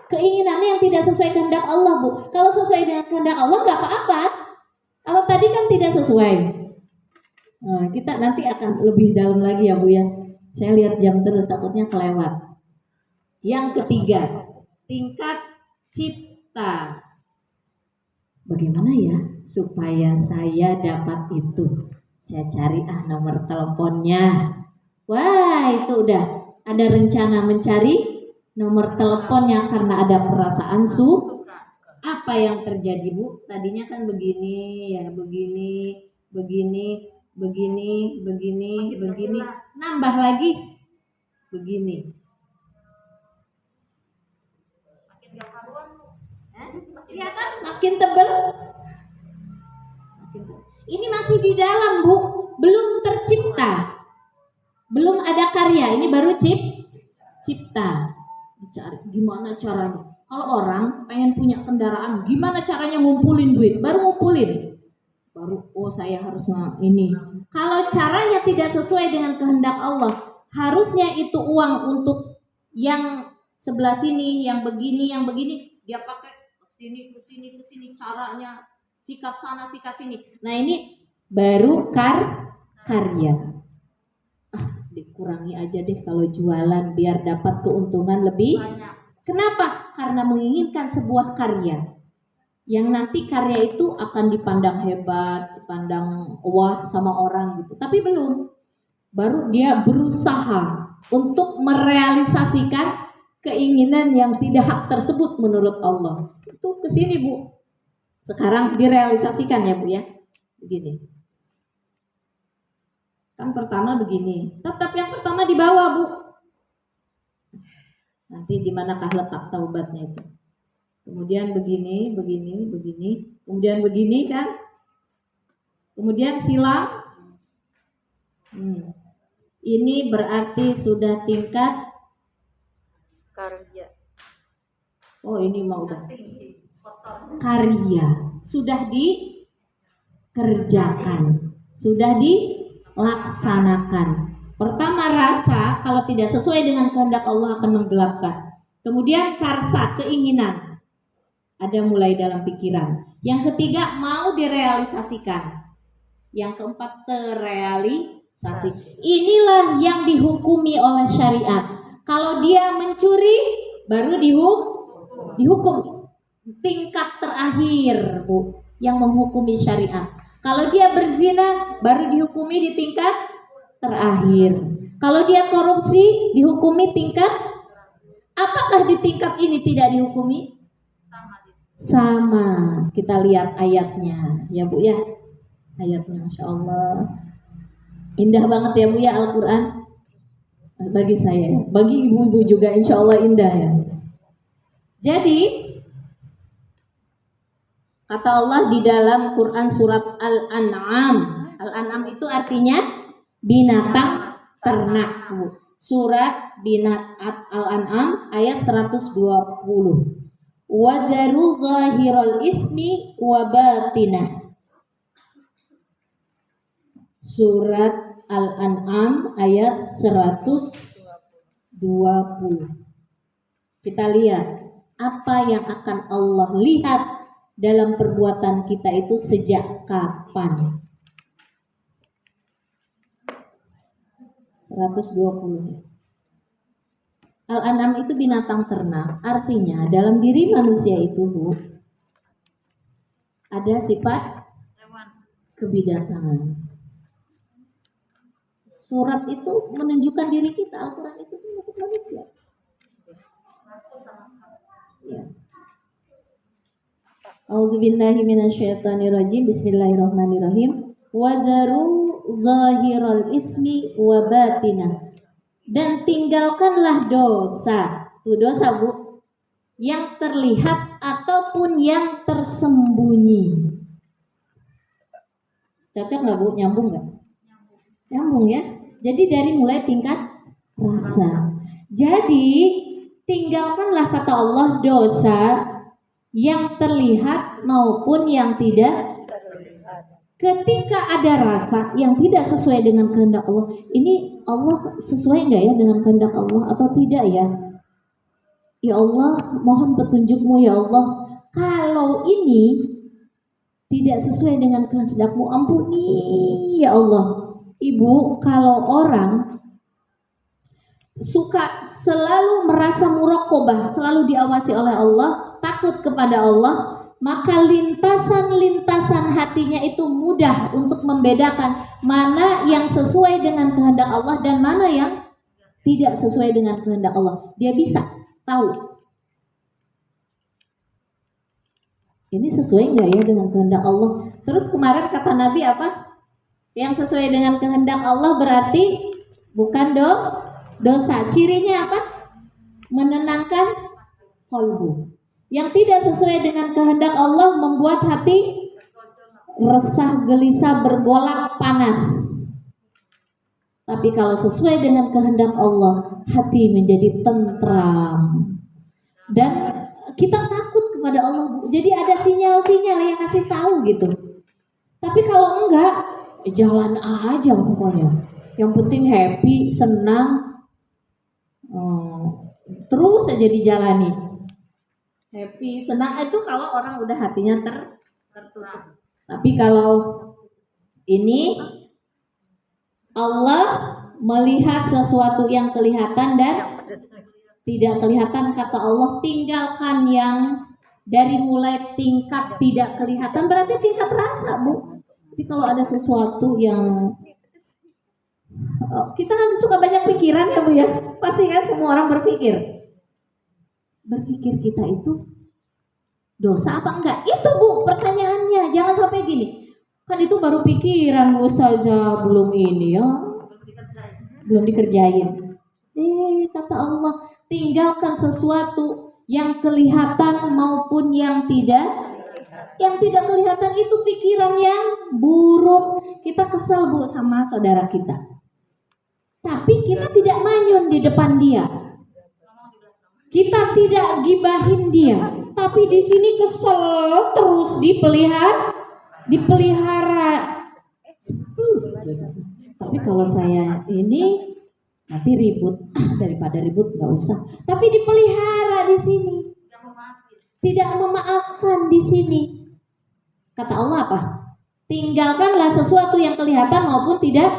Keinginannya yang tidak sesuai kehendak Allah, Bu. Kalau sesuai dengan kehendak Allah nggak apa-apa. Kalau tadi kan tidak sesuai. Nah, kita nanti akan lebih dalam lagi ya, Bu ya. Saya lihat jam terus, takutnya kelewat. Yang ketiga, tingkat cipta. Bagaimana ya supaya saya dapat itu? Saya cari nomor teleponnya. Wah, itu udah ada rencana mencari nomor teleponnya karena ada perasaan apa yang terjadi, Bu? Tadinya kan begini ya, begini, nambah lagi begini. Iya kan? Makin tebel. Ini masih di dalam, Bu. Belum tercipta. Belum ada karya. Ini baru cipta. Dicari gimana caranya. Kalau orang pengen punya kendaraan, gimana caranya ngumpulin duit? Baru ngumpulin. Saya harus ini. Kalau caranya tidak sesuai dengan kehendak Allah, harusnya itu uang untuk yang sebelah sini, yang begini, dia pakai ke sini caranya, sikat sana, sikat sini. Nah, ini baru karya. Dikurangi aja deh kalau jualan biar dapat keuntungan lebih banyak. Kenapa? Karena menginginkan sebuah karya yang nanti karya itu akan dipandang hebat, dipandang wah sama orang gitu. Tapi belum. Baru dia berusaha untuk merealisasikan keinginan yang tidak hak tersebut menurut Allah. Itu kesini, Bu. Sekarang direalisasikan ya, Bu ya. Begini. Kan pertama begini. Tetap yang pertama di bawah, Bu. Nanti di manakah letak taubatnya itu? Kemudian begini. Kemudian begini kan? Kemudian silang. Ini berarti sudah tingkat karya. Oh, ini mah udah karya. Sudah dikerjakan. Sudah dilaksanakan. Pertama rasa, kalau tidak sesuai dengan kehendak Allah akan menggelapkan. Kemudian karsa, keinginan. Ada mulai dalam pikiran. Yang ketiga mau direalisasikan. Yang keempat terrealisasi. Inilah yang dihukumi oleh syariat. Kalau dia mencuri baru dihukum. Tingkat terakhir, Bu, yang menghukumi syariat. Kalau dia berzina baru dihukumi di tingkat terakhir. Kalau dia korupsi dihukumi tingkat. Apakah di tingkat ini tidak dihukumi? Sama. Kita lihat ayatnya ya, Bu ya. Ayatnya Masya Allah indah banget ya, Bu ya, Al-Quran. Bagi saya, bagi ibu-ibu juga insya Allah indah ya. Jadi kata Allah di dalam Quran surat Al-An'am. Al-An'am itu artinya binatang ternak, Bu. Surat Al-An'am ayat 120. Wadharu zahiral ismi wa batinah. Surat Al-An'am ayat 120. Kita lihat apa yang akan Allah lihat dalam perbuatan kita itu sejak kapan. 120. Al-An'am itu binatang ternak, artinya dalam diri manusia itu, Bu, ada sifat kebidatangan. Surat itu menunjukkan diri kita, Al-Quran itu untuk manusia. Ya. A'udzubillahi minasyaitonirrajim. Bismillahirrahmanirrahim. Wazaru zahiral ismi wa batinah. Dan tinggalkanlah dosa. Tuh dosa, Bu. Yang terlihat ataupun yang tersembunyi. Cocok nggak, Bu? Nyambung nggak? Nyambung ya. Jadi dari mulai tingkat rasa. Jadi tinggalkanlah kata Allah dosa yang terlihat maupun yang tidak. Ketika ada rasa yang tidak sesuai dengan kehendak Allah, ini Allah sesuai nggak ya dengan kehendak Allah atau tidak ya? Ya Allah, mohon petunjukmu ya Allah. Kalau ini tidak sesuai dengan kehendakmu, ampuni ya Allah. Ibu, kalau orang suka selalu merasa muraqabah, selalu diawasi oleh Allah, takut kepada Allah, maka lintasan-lintasan hatinya itu mudah untuk membedakan mana yang sesuai dengan kehendak Allah dan mana yang tidak sesuai dengan kehendak Allah. Dia bisa tahu ini sesuai nggak ya dengan kehendak Allah. Terus kemarin kata Nabi apa? Yang sesuai dengan kehendak Allah berarti bukan dosa. Cirinya apa? Menenangkan kolbu. Yang tidak sesuai dengan kehendak Allah membuat hati resah, gelisah, bergolak, panas. Tapi kalau sesuai dengan kehendak Allah, hati menjadi tentram. Dan kita takut kepada Allah. Jadi ada sinyal-sinyal yang ngasih tahu gitu. Tapi kalau enggak, jalan aja pokoknya. Yang penting happy, senang, terus aja dijalani. Happy, senang itu kalau orang udah hatinya tertutup. Tapi kalau ini Allah melihat sesuatu yang kelihatan dan tidak kelihatan, kata Allah tinggalkan yang dari mulai tingkat tidak kelihatan berarti tingkat rasa, Bu. Jadi kalau ada sesuatu yang kita kan suka banyak pikiran ya, Bu ya. Pasti kan semua orang berpikir kita itu dosa apa enggak? Itu, Bu, pertanyaannya. Jangan sampai gini. Kan itu baru pikiran, Bu Ustazah, belum ini ya. Belum dikerjain. Kata Allah, tinggalkan sesuatu yang kelihatan maupun yang tidak. Yang tidak kelihatan itu pikiran yang buruk. Kita kesel, Bu, sama saudara kita. Tapi kita tidak manyun di depan dia. Kita tidak gibahin dia. Tapi di sini kesel terus dipelihara. Tapi kalau saya ini nanti ribut, daripada ribut nggak usah. Tapi dipelihara di sini. Tidak memaafkan di sini. Kata Allah apa? Tinggalkanlah sesuatu yang kelihatan maupun tidak.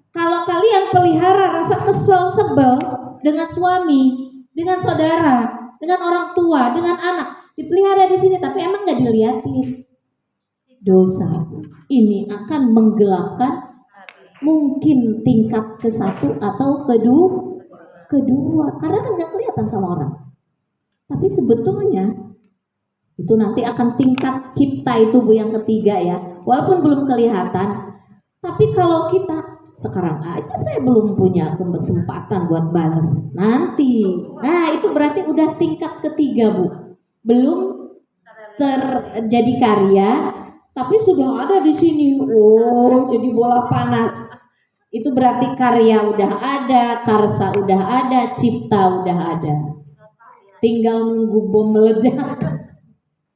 Kalau kalian pelihara rasa kesel, sebel dengan suami, dengan saudara, dengan orang tua, dengan anak, dipelihara di sini, tapi emang nggak diliatin. Dosa ini akan menggelapkan mungkin tingkat ke-1 atau kedua, karena kan nggak kelihatan sama orang. Tapi sebetulnya itu nanti akan tingkat cipta itu, Bu, yang ketiga ya. Walaupun belum kelihatan, tapi kalau kita sekarang aja saya belum punya kesempatan buat balas nanti. Nah, itu berarti udah tingkat ketiga, Bu. Belum terjadi karya, tapi sudah ada di sini. Oh, jadi bola panas. Itu berarti karya udah ada, karsa udah ada, cipta udah ada. Tinggal nunggu bom meledak.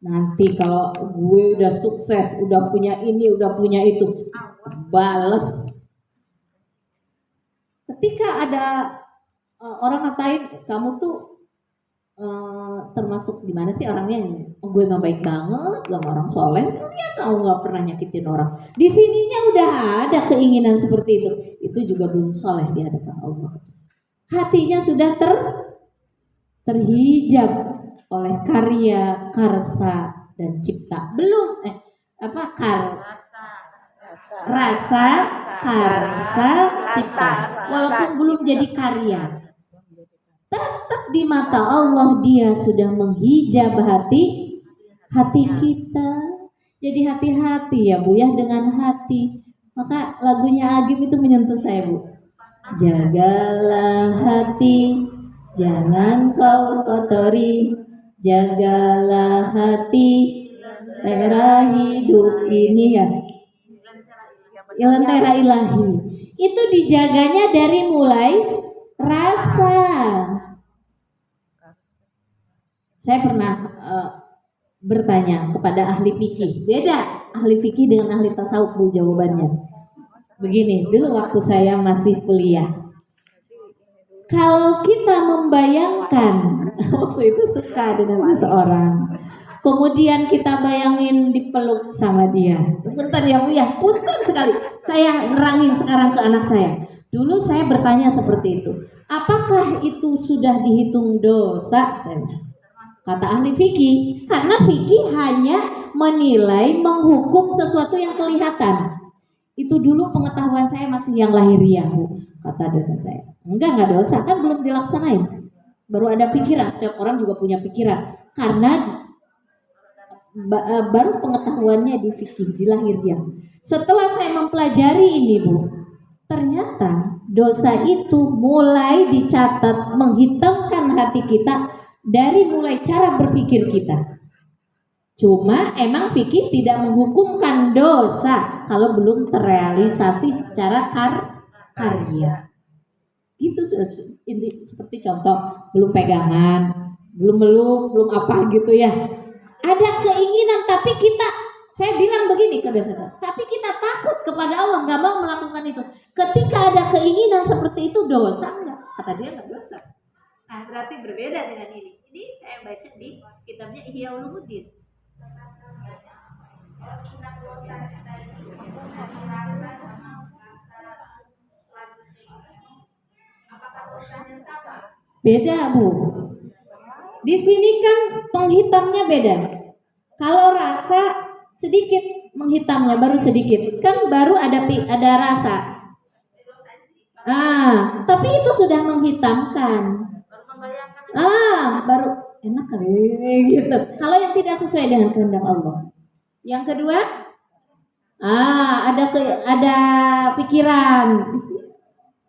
Nanti kalau gue udah sukses, udah punya ini, udah punya itu, bales. Ketika ada orang ngatain kamu tuh termasuk di mana sih orangnya? Gue mah baik banget, gak orang soleh. Lihat kamu nggak pernah nyakitin orang. Di sininya udah ada keinginan seperti itu. Itu juga belum soleh di hadapan Allah. Hatinya sudah terhijab oleh karya, karsa, dan cipta. Belum rasa, karsa, cipta. Walaupun belum jadi karya, tetap di mata Allah dia sudah menghijab hati kita. Jadi hati-hati ya Bu ya dengan hati. Maka lagunya Agim itu menyentuh saya Bu. Jagalah hati, jangan kau kotori. Jagalah hati, lentera hidup ini ya. Lentera ilahi. Itu dijaganya dari mulai rasa. Saya pernah bertanya kepada ahli fikih. Beda ahli fikih dengan ahli tasawuf Bu jawabannya. Begini, dulu waktu saya masih kuliah. Kalau kita membayangkan waktu itu suka dengan seseorang, kemudian kita bayangin dipeluk sama dia. Punten ya Bu ya, punten sekali. Saya nerangin sekarang ke anak saya. Dulu saya bertanya seperti itu. Apakah itu sudah dihitung dosa? Kata ahli fikih, karena fikih hanya menilai, menghukum sesuatu yang kelihatan. Itu dulu pengetahuan saya masih yang lahiriah Bu, kata dosen saya. Enggak dosa, kan belum dilaksanain. Baru ada pikiran, setiap orang juga punya pikiran. Karena baru pengetahuannya di fikih, di lahiriah. Setelah saya mempelajari ini Bu, ternyata dosa itu mulai dicatat, menghitamkan hati kita dari mulai cara berpikir kita. Cuma emang fikih tidak menghukumkan dosa kalau belum terrealisasi secara karya. Gitu ini seperti contoh, belum pegangan, belum meluk, belum apa gitu ya. Ada keinginan tapi saya bilang begini ke dosen, tapi kita takut kepada Allah, nggak mau melakukan itu. Ketika ada keinginan seperti itu dosa nggak? Kata dia nggak dosa. Nah berarti berbeda dengan ini. Ini saya baca di kitabnya Ihya Ulumuddin. Beda Bu. Di sini kan penghitamnya beda. Kalau rasa sedikit menghitamnya baru sedikit, kan baru ada rasa. Tapi itu sudah menghitamkan. Baru enak kali gitu. Kalau yang tidak sesuai dengan kehendak Allah. Yang kedua, ada pikiran,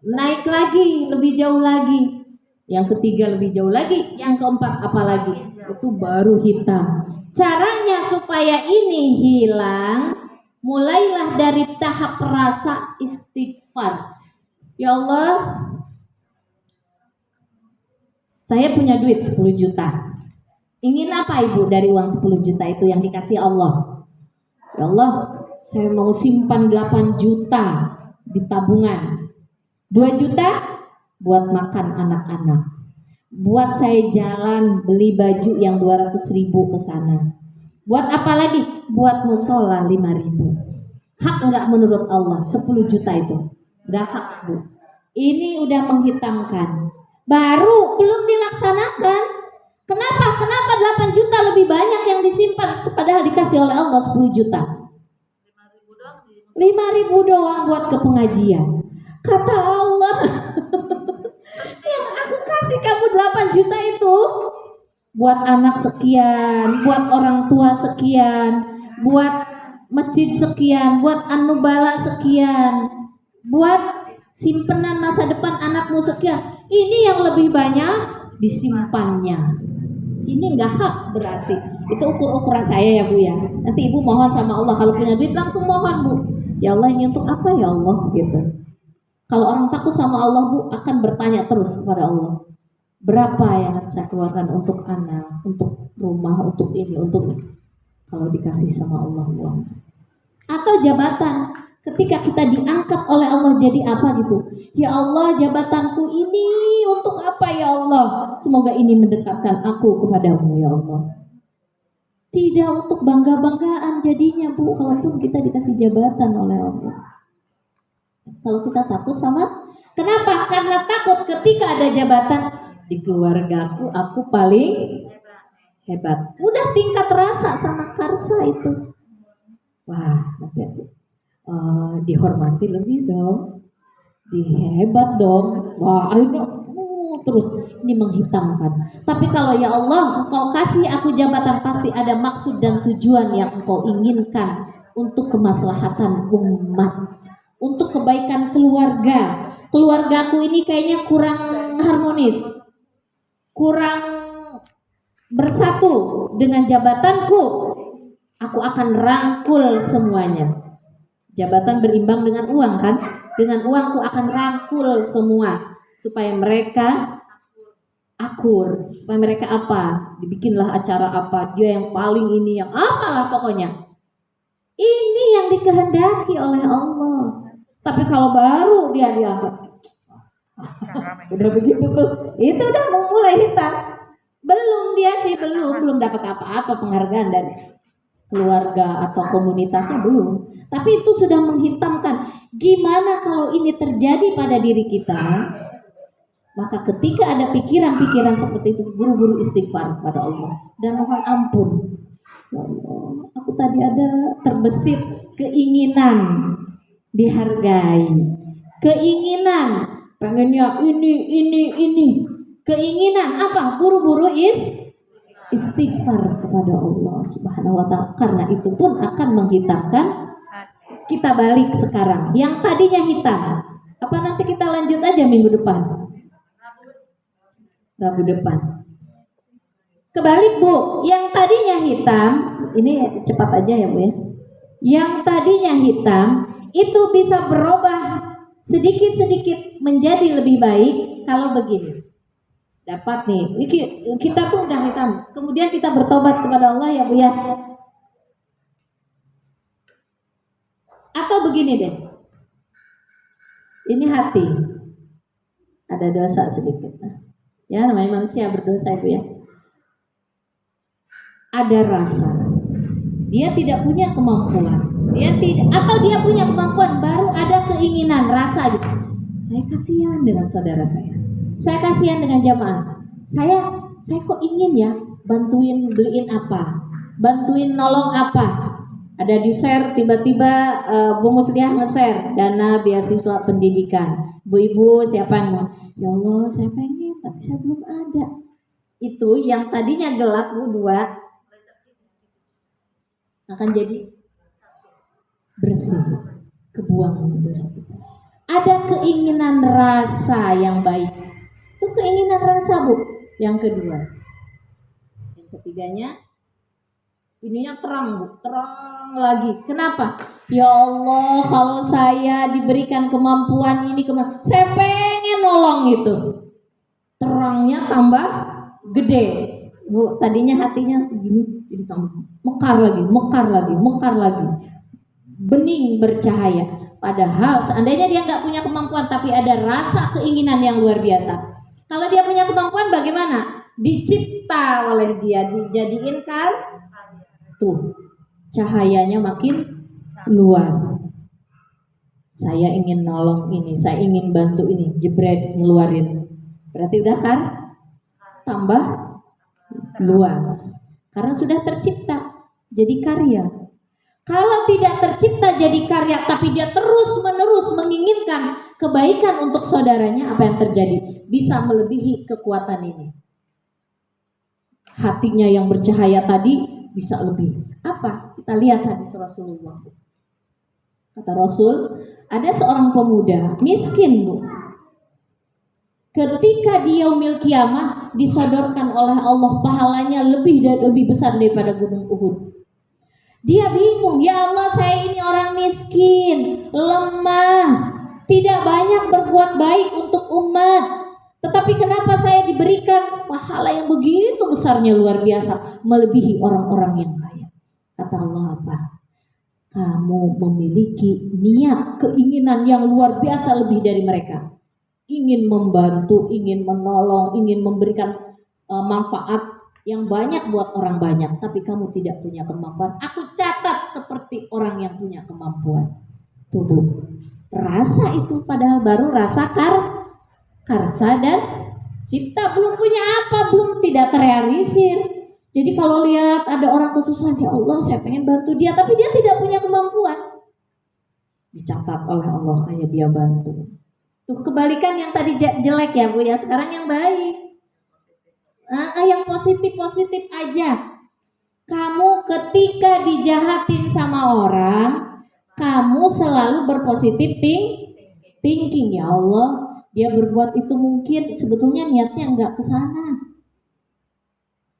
naik lagi, lebih jauh lagi. Yang ketiga lebih jauh lagi. Yang keempat apalagi? Itu baru hitam. Caranya supaya ini hilang, mulailah dari tahap rasa istighfar. Ya Allah, saya punya duit 10 juta. Ingin apa Ibu dari uang 10 juta itu yang dikasih Allah? Ya Allah, saya mau simpan 8 juta di tabungan. 2 juta buat makan anak-anak. Buat saya jalan beli baju yang 200.000 ke sana. Buat apa lagi? Buat musola 5.000. Hak enggak menurut Allah 10 juta itu? Enggak hak Bu. Ini udah menghitamkan. Baru belum dilaksanakan. Kenapa 8 juta lebih banyak yang disimpan padahal dikasih oleh Allah 10 juta? 5.000 doang buat ke pengajian. Kata Allah, yang aku kasih kamu 8 juta itu buat anak sekian, buat orang tua sekian, buat masjid sekian, buat anubala sekian, buat simpenan masa depan anakmu sekian. Ini yang lebih banyak disimpannya. Ini enggak hak berarti. Itu ukuran saya ya Bu ya. Nanti Ibu mohon sama Allah, kalau punya duit langsung mohon Bu. Ya Allah, ini untuk apa ya Allah gitu. Kalau orang takut sama Allah Bu akan bertanya terus kepada Allah. Berapa yang harus saya keluarkan untuk anak, untuk rumah, untuk ini, untuk kalau dikasih sama Allah uang. Atau jabatan, ketika kita diangkat oleh Allah jadi apa gitu. Ya Allah, jabatanku ini untuk apa ya Allah? Semoga ini mendekatkan aku kepadamu ya Allah. Tidak untuk bangga-banggaan jadinya Bu, kalaupun kita dikasih jabatan oleh Allah. Kalau kita takut sama, kenapa? Karena takut ketika ada jabatan di keluargaku aku paling hebat. Udah tingkat rasa sama karsa itu. Wah, hati-hati. dihormati lebih dong, dihebat dong. Wah, ayo terus ini menghitamkan. Tapi kalau ya Allah, Engkau kasih aku jabatan, pasti ada maksud dan tujuan yang Engkau inginkan untuk kemaslahatan umat, untuk kebaikan keluarga. Keluargaku ini kayaknya kurang harmonis, kurang bersatu dengan jabatanku. Aku akan rangkul semuanya. Jabatan berimbang dengan uang kan? Dengan uangku akan rangkul semua supaya mereka akur, supaya mereka apa? Dibikinlah acara apa? Dia yang paling ini, yang apalah pokoknya. Ini yang dikehendaki oleh Allah. Tapi kalau baru dia diangkat, udah begitu tuh, itu udah mulai hitam. Belum dia sih belum dapat apa-apa penghargaan dan keluarga atau komunitasnya belum, tapi itu sudah menghitamkan. Gimana kalau ini terjadi pada diri kita? Maka ketika ada pikiran-pikiran seperti itu, buru-buru istighfar kepada Allah dan mohon ampun. Ya Allah, aku tadi ada terbesit keinginan dihargai, keinginan pengennya ini, keinginan apa? Buru-buru istighfar kepada Allah Subhanahu wa taala. Karena itu pun akan menghitamkan. Kita balik sekarang, yang tadinya hitam, apa nanti kita lanjut aja minggu depan? Rabu depan. Kebalik Bu, yang tadinya hitam, ini cepat aja ya Bu ya. Yang tadinya hitam itu bisa berubah sedikit-sedikit menjadi lebih baik kalau begini. Dapat nih, kita tuh udah hitam, kemudian kita bertobat kepada Allah ya Bu ya. Atau begini deh, ini hati, ada dosa sedikit. Ya namanya manusia berdosa Ibu ya. Ada rasa, dia tidak punya kemampuan, dia tidak, atau dia punya kemampuan, baru ada keinginan, rasa gitu. Saya kasihan dengan saudara saya kasihan dengan jamaah. Saya kok ingin ya bantuin beliin apa, bantuin nolong apa. Ada di share tiba-tiba Bu Musliah nge-share dana beasiswa pendidikan. Bu-ibu siapa yang mau? Ya Allah saya pengen tapi saya belum ada. Itu yang tadinya gelap Bu, dua akan jadi bersih, kebuang dosa kita. Ada keinginan rasa yang baik. Itu keinginan rasa Bu. Yang kedua, yang ketiganya, ininya terang Bu, terang lagi. Kenapa? Ya Allah, kalau saya diberikan kemampuan ini, saya pengen nolong itu. Terangnya tambah gede Bu. Tadinya hatinya segini, jadi tambah mekar lagi, bening bercahaya. Padahal seandainya dia nggak punya kemampuan, tapi ada rasa keinginan yang luar biasa. Kalau dia punya kemampuan bagaimana? Dicipta oleh dia, dijadiin kan? Tuh, cahayanya makin luas. Saya ingin nolong ini, saya ingin bantu ini, jebret ngeluarin. Berarti udah kan? Tambah luas. Karena sudah tercipta jadi karya. Kalau tidak tercipta jadi karya, tapi dia terus-menerus menginginkan kebaikan untuk saudaranya, apa yang terjadi? Bisa melebihi kekuatan ini. Hatinya yang bercahaya tadi bisa lebih. Apa? Kita lihat hadis Rasulullah. Kata Rasul, ada seorang pemuda miskin Bu. Ketika dia yaumil kiamah disodorkan oleh Allah pahalanya lebih besar daripada gunung Uhud. Dia bingung, ya Allah saya ini orang miskin, lemah, tidak banyak berbuat baik untuk umat. Tetapi kenapa saya diberikan pahala yang begitu besarnya luar biasa, melebihi orang-orang yang kaya? Kata Allah apa? Kamu memiliki niat, keinginan yang luar biasa lebih dari mereka. Ingin membantu, ingin menolong, ingin memberikan manfaat yang banyak buat orang banyak, tapi kamu tidak punya kemampuan. Aku catat seperti orang yang punya kemampuan. Tubuh, rasa itu padahal baru rasa karsa dan cipta, belum punya apa, belum tidak terrealisir. Jadi kalau lihat ada orang kesusahan, ya Allah saya pengen bantu dia, tapi dia tidak punya kemampuan. dicatat oleh Allah kayak dia bantu. Tuh kebalikan yang tadi jelek ya Bu ya, sekarang yang baik. Yang positif-positif aja. Kamu ketika dijahatin sama orang, kamu selalu berpositif thinking. Ya Allah, dia berbuat itu mungkin sebetulnya niatnya enggak ke sana.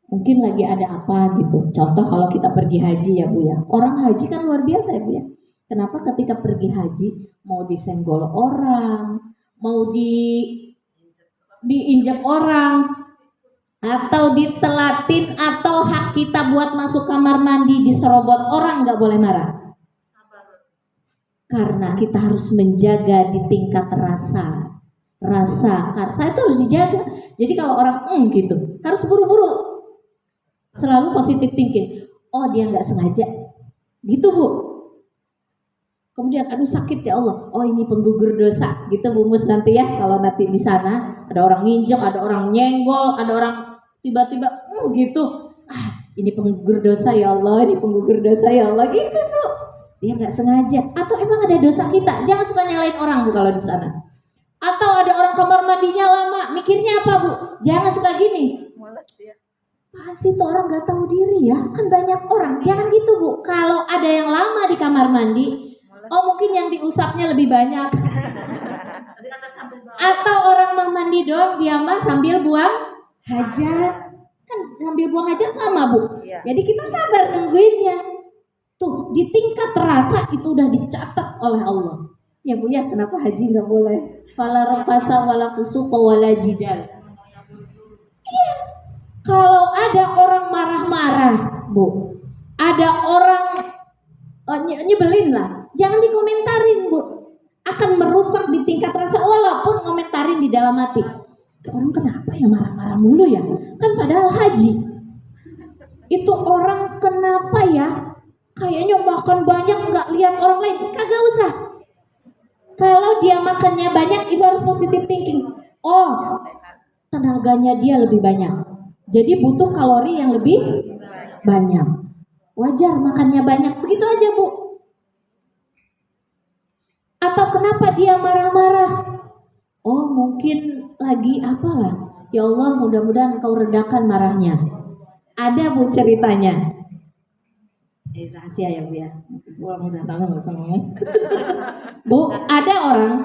Mungkin lagi ada apa gitu. Contoh kalau kita pergi haji ya Bu ya. Orang haji kan luar biasa ya Bu ya. Kenapa ketika pergi haji mau disenggol orang, mau diinjak orang, atau ditelatin, atau hak kita buat masuk kamar mandi diserobot orang, nggak boleh marah. Karena kita harus menjaga di tingkat rasa itu harus dijaga. Jadi kalau orang gitu harus buru-buru, selalu positif thinking. Oh dia nggak sengaja, gitu Bu. Kemudian aduh sakit ya Allah, oh ini penggugur dosa, gitu Bu Mus nanti ya. Kalau nanti di sana ada orang nginjek, ada orang nyenggol, ada orang tiba-tiba gitu, ini penggugur dosa ya Allah, ini penggugur dosa ya Allah, gitu Bu. Dia nggak sengaja, atau emang ada dosa kita. Jangan suka nyalain orang Bu kalau di sana. Atau ada orang kamar mandinya lama, mikirnya apa Bu? Jangan suka gini. Malas dia. Apaan sih tuh orang nggak tahu diri ya? Kan banyak orang. Jangan gitu Bu. Kalau ada yang lama di kamar mandi, mungkin yang diusapnya lebih banyak. Atau orang mau mandi doang, dia mah sambil buang hajat. Kan sambil buang hajat lama Bu. Jadi kita sabar nungguinnya. Tuh di tingkat rasa itu udah dicatat oleh Allah. Ya Bu ya, kenapa haji nggak boleh? Fala rafasa wala fusuqa wala jidal. Iya. Kalau ada orang marah-marah Bu, ada orang nyebelin lah, jangan dikomentarin Bu. Akan merusak di tingkat rasa, walaupun komentarin di dalam hati. Orang kenapa ya marah-marah mulu ya? Kan padahal haji. Itu orang kenapa ya? Kayaknya makan banyak nggak lihat orang lain. Kagak usah. Kalau dia makannya banyak, ibu harus positive thinking. Oh, tenaganya dia lebih banyak. Jadi butuh kalori yang lebih banyak. Wajar makannya banyak. Begitu aja Bu. Atau kenapa dia marah-marah? Oh mungkin lagi apalah. Ya Allah mudah-mudahan Engkau redakan marahnya. Ada Bu ceritanya. Rahasia ya Bu ya. Orang udah tahu nggak usah ngomong. Bu, ada orang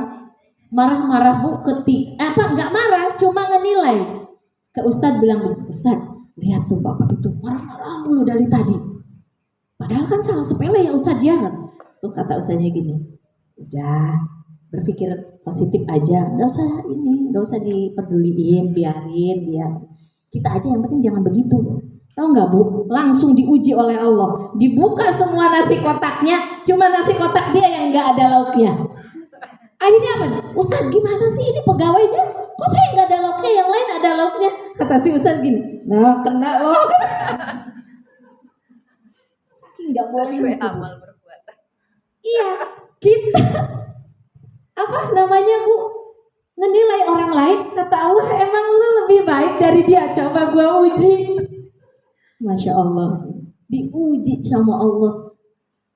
marah-marah Bu nggak marah, cuma ngenilai. Ke Ustadz bilang Bu, Ustadz lihat tuh bapak itu marah-marah mulu dari tadi. Padahal kan salah sepele ya Ustadz ya kan. Tuh kata Ustadznya gini, udah berpikir positif aja, nggak usah diperduliin, biarin dia. Kita aja yang penting jangan begitu. Tahu nggak Bu? Langsung diuji oleh Allah. Dibuka semua nasi kotaknya, cuma nasi kotak dia yang nggak ada lauknya. Akhirnya apa? Ustadz gimana sih ini pegawainya? Kok saya nggak ada lauknya, yang lain ada lauknya? Kata si Ustadz gini, nah kena loh. Saking nggak boleh gitu. Amal perbuatan. Iya, kita Bu? Ngenilai orang lain. Kata Allah, emang lu lebih baik dari dia. Coba gua uji. Masya Allah, diuji sama Allah.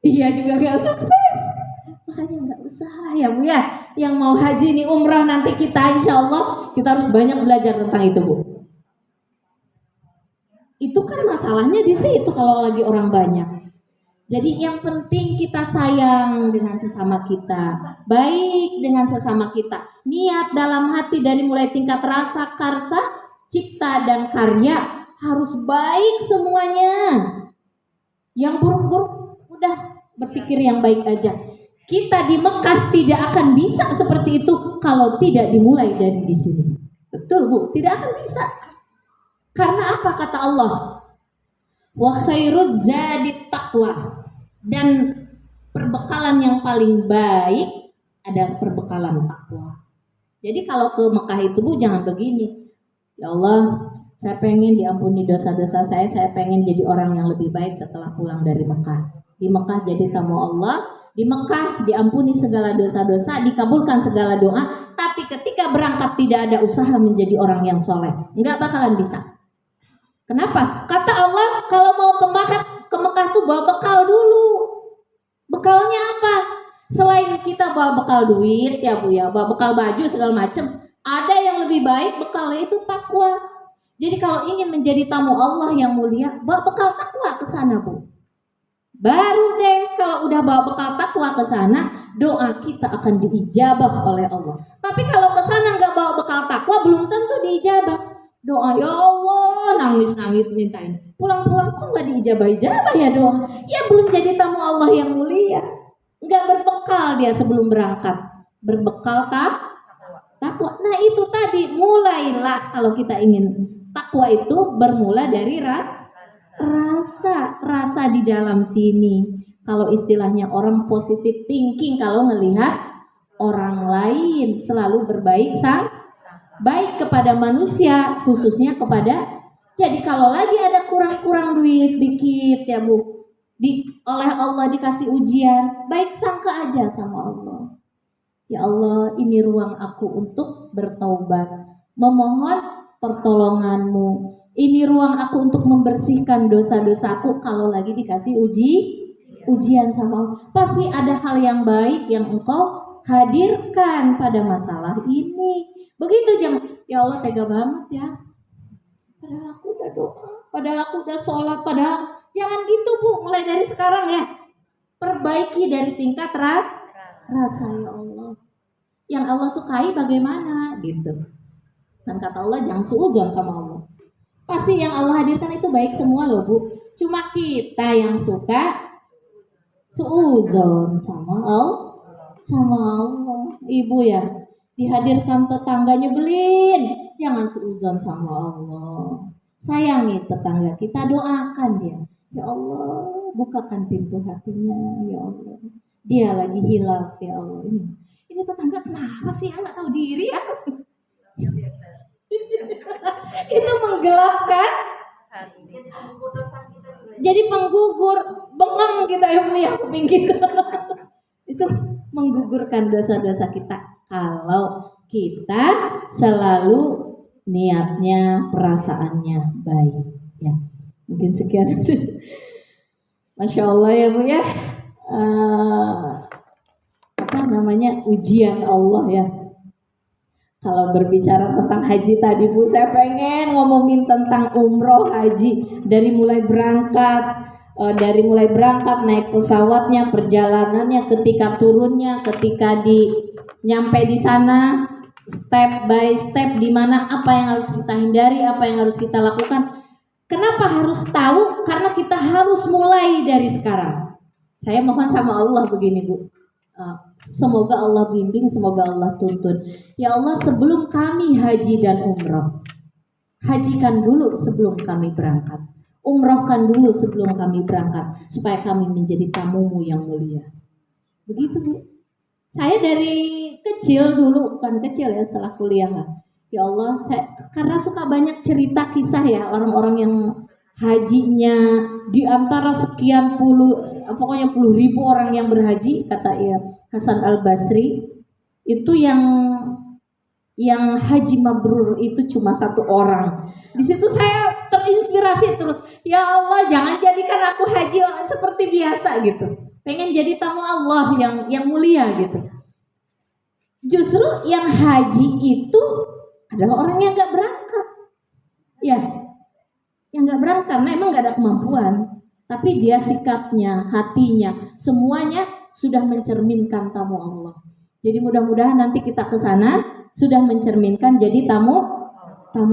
Dia juga gak sukses. Makanya gak usah ya Bu ya. Yang mau haji nih umrah nanti kita insya Allah, kita harus banyak belajar tentang itu Bu. Itu kan masalahnya di situ kalau lagi orang banyak. Jadi yang penting kita sayang dengan sesama kita, baik dengan sesama kita. Niat dalam hati dari mulai tingkat rasa, karsa, cipta dan karya harus baik semuanya. Yang buruk-buruk udah berpikir yang baik aja. Kita di Mekah tidak akan bisa seperti itu kalau tidak dimulai dari di sini. Betul Bu, tidak akan bisa. Karena apa kata Allah? Wa khairuz zadit taqwa. Dan perbekalan yang paling baik ada perbekalan takwa. Jadi kalau ke Mekah itu Bu jangan begini. Ya Allah, saya pengen diampuni dosa-dosa saya pengen jadi orang yang lebih baik setelah pulang dari Mekah. Di Mekah jadi tamu Allah, di Mekah diampuni segala dosa-dosa, dikabulkan segala doa, tapi ketika berangkat tidak ada usaha menjadi orang yang soleh, nggak bakalan bisa. Kenapa? Kata Allah, kalau mau ke Mekah tuh bawa bekal dulu. Bekalnya apa? Selain kita bawa bekal duit ya Bu ya, bawa bekal baju segala macam, ada yang lebih baik bekalnya itu takwa. Jadi kalau ingin menjadi tamu Allah yang mulia, bawa bekal takwa ke sana Bu. Baru deh kalau udah bawa bekal takwa ke sana, doa kita akan diijabah oleh Allah. Tapi kalau ke sana nggak bawa bekal takwa, belum tentu diijabah. Doa ya Allah, nangis-nangis mintain. Pulang-pulang kok nggak diijabah-ijabah ya doa? Ya belum jadi tamu Allah yang mulia. Nggak berbekal dia sebelum berangkat. Berbekal takwa. Nah itu tadi, mulailah kalau kita ingin takwa itu bermula dari rasa di dalam sini. Kalau istilahnya orang positive thinking, kalau melihat orang lain selalu baik kepada manusia, khususnya kepada. Jadi kalau lagi ada kurang duit dikit ya Bu, oleh Allah dikasih ujian, baik sangka aja sama Allah. Ya Allah, ini ruang aku untuk bertaubat, memohon pertolonganmu. Ini ruang aku untuk membersihkan dosa-dosaku. Kalau lagi dikasih ujian sama Allah, pasti ada hal yang baik yang engkau hadirkan pada masalah ini. Begitu jam. Ya Allah, tega banget ya. Padahal aku udah doa, padahal aku udah sholat, padahal jangan gitu Bu. Mulai dari sekarang ya, perbaiki dari tingkat rasa ya Allah. Yang Allah sukai bagaimana gitu. Dan kata Allah jangan suudzon sama Allah. Pasti yang Allah hadirkan itu baik semua loh Bu. Cuma kita yang suka suudzon sama Allah. Ibu ya, dihadirkan tetangga nyebelin, jangan suudzon sama Allah. Sayangi tetangga kita, doakan dia. Ya Allah, bukakan pintu hatinya ya Allah. Dia lagi hilaf ya Allah. Ini tetangga kenapa sih? Nggak tahu diri ya. Itu menggelapkan. Jadi penggugur, bengong kita ya kuping kita. Itu menggugurkan dosa-dosa kita. Kalau kita selalu niatnya, perasaannya baik. Ya, mungkin sekian. Masya Allah ya Bu ya. Apa namanya, ujian Allah ya. Kalau berbicara tentang haji tadi Bu, saya pengen ngomongin tentang umroh haji. Dari mulai berangkat naik pesawatnya, perjalanannya, ketika turunnya, ketika nyampe di sana, step by step, di mana apa yang harus kita hindari, apa yang harus kita lakukan. Kenapa harus tahu? Karena kita harus mulai dari sekarang. Saya mohon sama Allah begini Bu. Semoga Allah bimbing, semoga Allah tuntun. Ya Allah, sebelum kami haji dan umroh, hajikan dulu sebelum kami berangkat, umrohkan dulu sebelum kami berangkat, supaya kami menjadi tamumu yang mulia. Begitu Bu. Saya dari kecil dulu, bukan kecil ya, setelah kuliah lah. Ya Allah, saya karena suka banyak cerita kisah ya, orang-orang yang hajinya di antara sekian pokoknya puluh ribu orang yang berhaji, kata ya Hasan Al-Basri, itu yang haji mabrur itu cuma satu orang. Di situ saya terinspirasi terus. Ya Allah, jangan jadikan aku haji seperti biasa gitu. Pengen jadi tamu Allah yang mulia gitu. Justru yang haji itu adalah orang yang nggak berangkat. Ya, yang nggak berangkat karena emang nggak ada kemampuan. Tapi dia sikapnya, hatinya, semuanya sudah mencerminkan tamu Allah. Jadi mudah-mudahan nanti kita ke sana sudah mencerminkan jadi tamu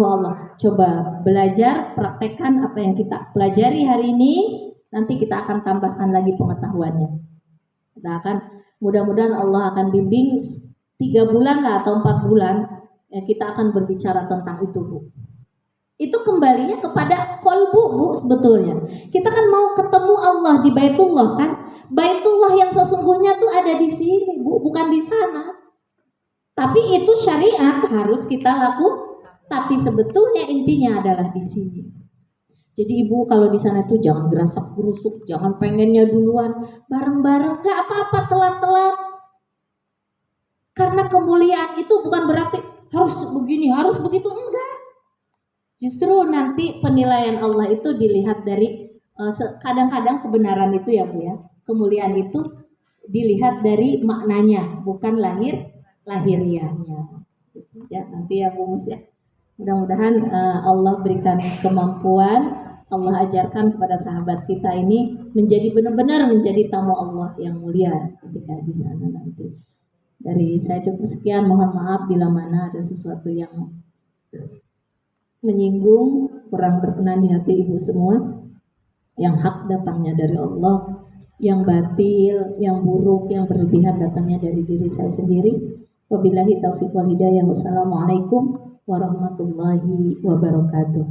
Allah. Coba belajar, praktekkan apa yang kita pelajari hari ini. Nanti kita akan tambahkan lagi pengetahuannya. Kita akan, mudah-mudahan Allah akan bimbing 3 bulan lah atau 4 bulan ya, kita akan berbicara tentang itu Bu. Itu kembalinya kepada kolbu Bu sebetulnya. Kita kan mau ketemu Allah di Baitullah kan. Baitullah yang sesungguhnya tuh ada di sini Bu, bukan di sana. Tapi itu syariat harus kita lakukan. Tapi sebetulnya intinya adalah di sini. Jadi Ibu kalau di sana tuh jangan gerasak gerusuk, jangan pengennya duluan, bareng-bareng, gak apa-apa telat-telat. Karena kemuliaan itu bukan berarti harus begini, harus begitu, enggak. Justru nanti penilaian Allah itu dilihat dari kadang-kadang kebenaran itu ya Bu ya. Kemuliaan itu dilihat dari maknanya, bukan lahiriahnya. Ya, nanti ya Bu Mus ya. Mudah-mudahan Allah berikan kemampuan, Allah ajarkan kepada sahabat kita ini menjadi benar-benar menjadi tamu Allah yang mulia ketika di sana nanti. Dari saya cukup sekian, mohon maaf bila mana ada sesuatu yang menyinggung, kurang berkenan di hati ibu semua. Yang hak datangnya dari Allah, yang batil, yang buruk, yang berlebihan datangnya dari diri saya sendiri. Wabillahi taufiq wal hidayah. Wassalamualaikum warahmatullahi wabarakatuh.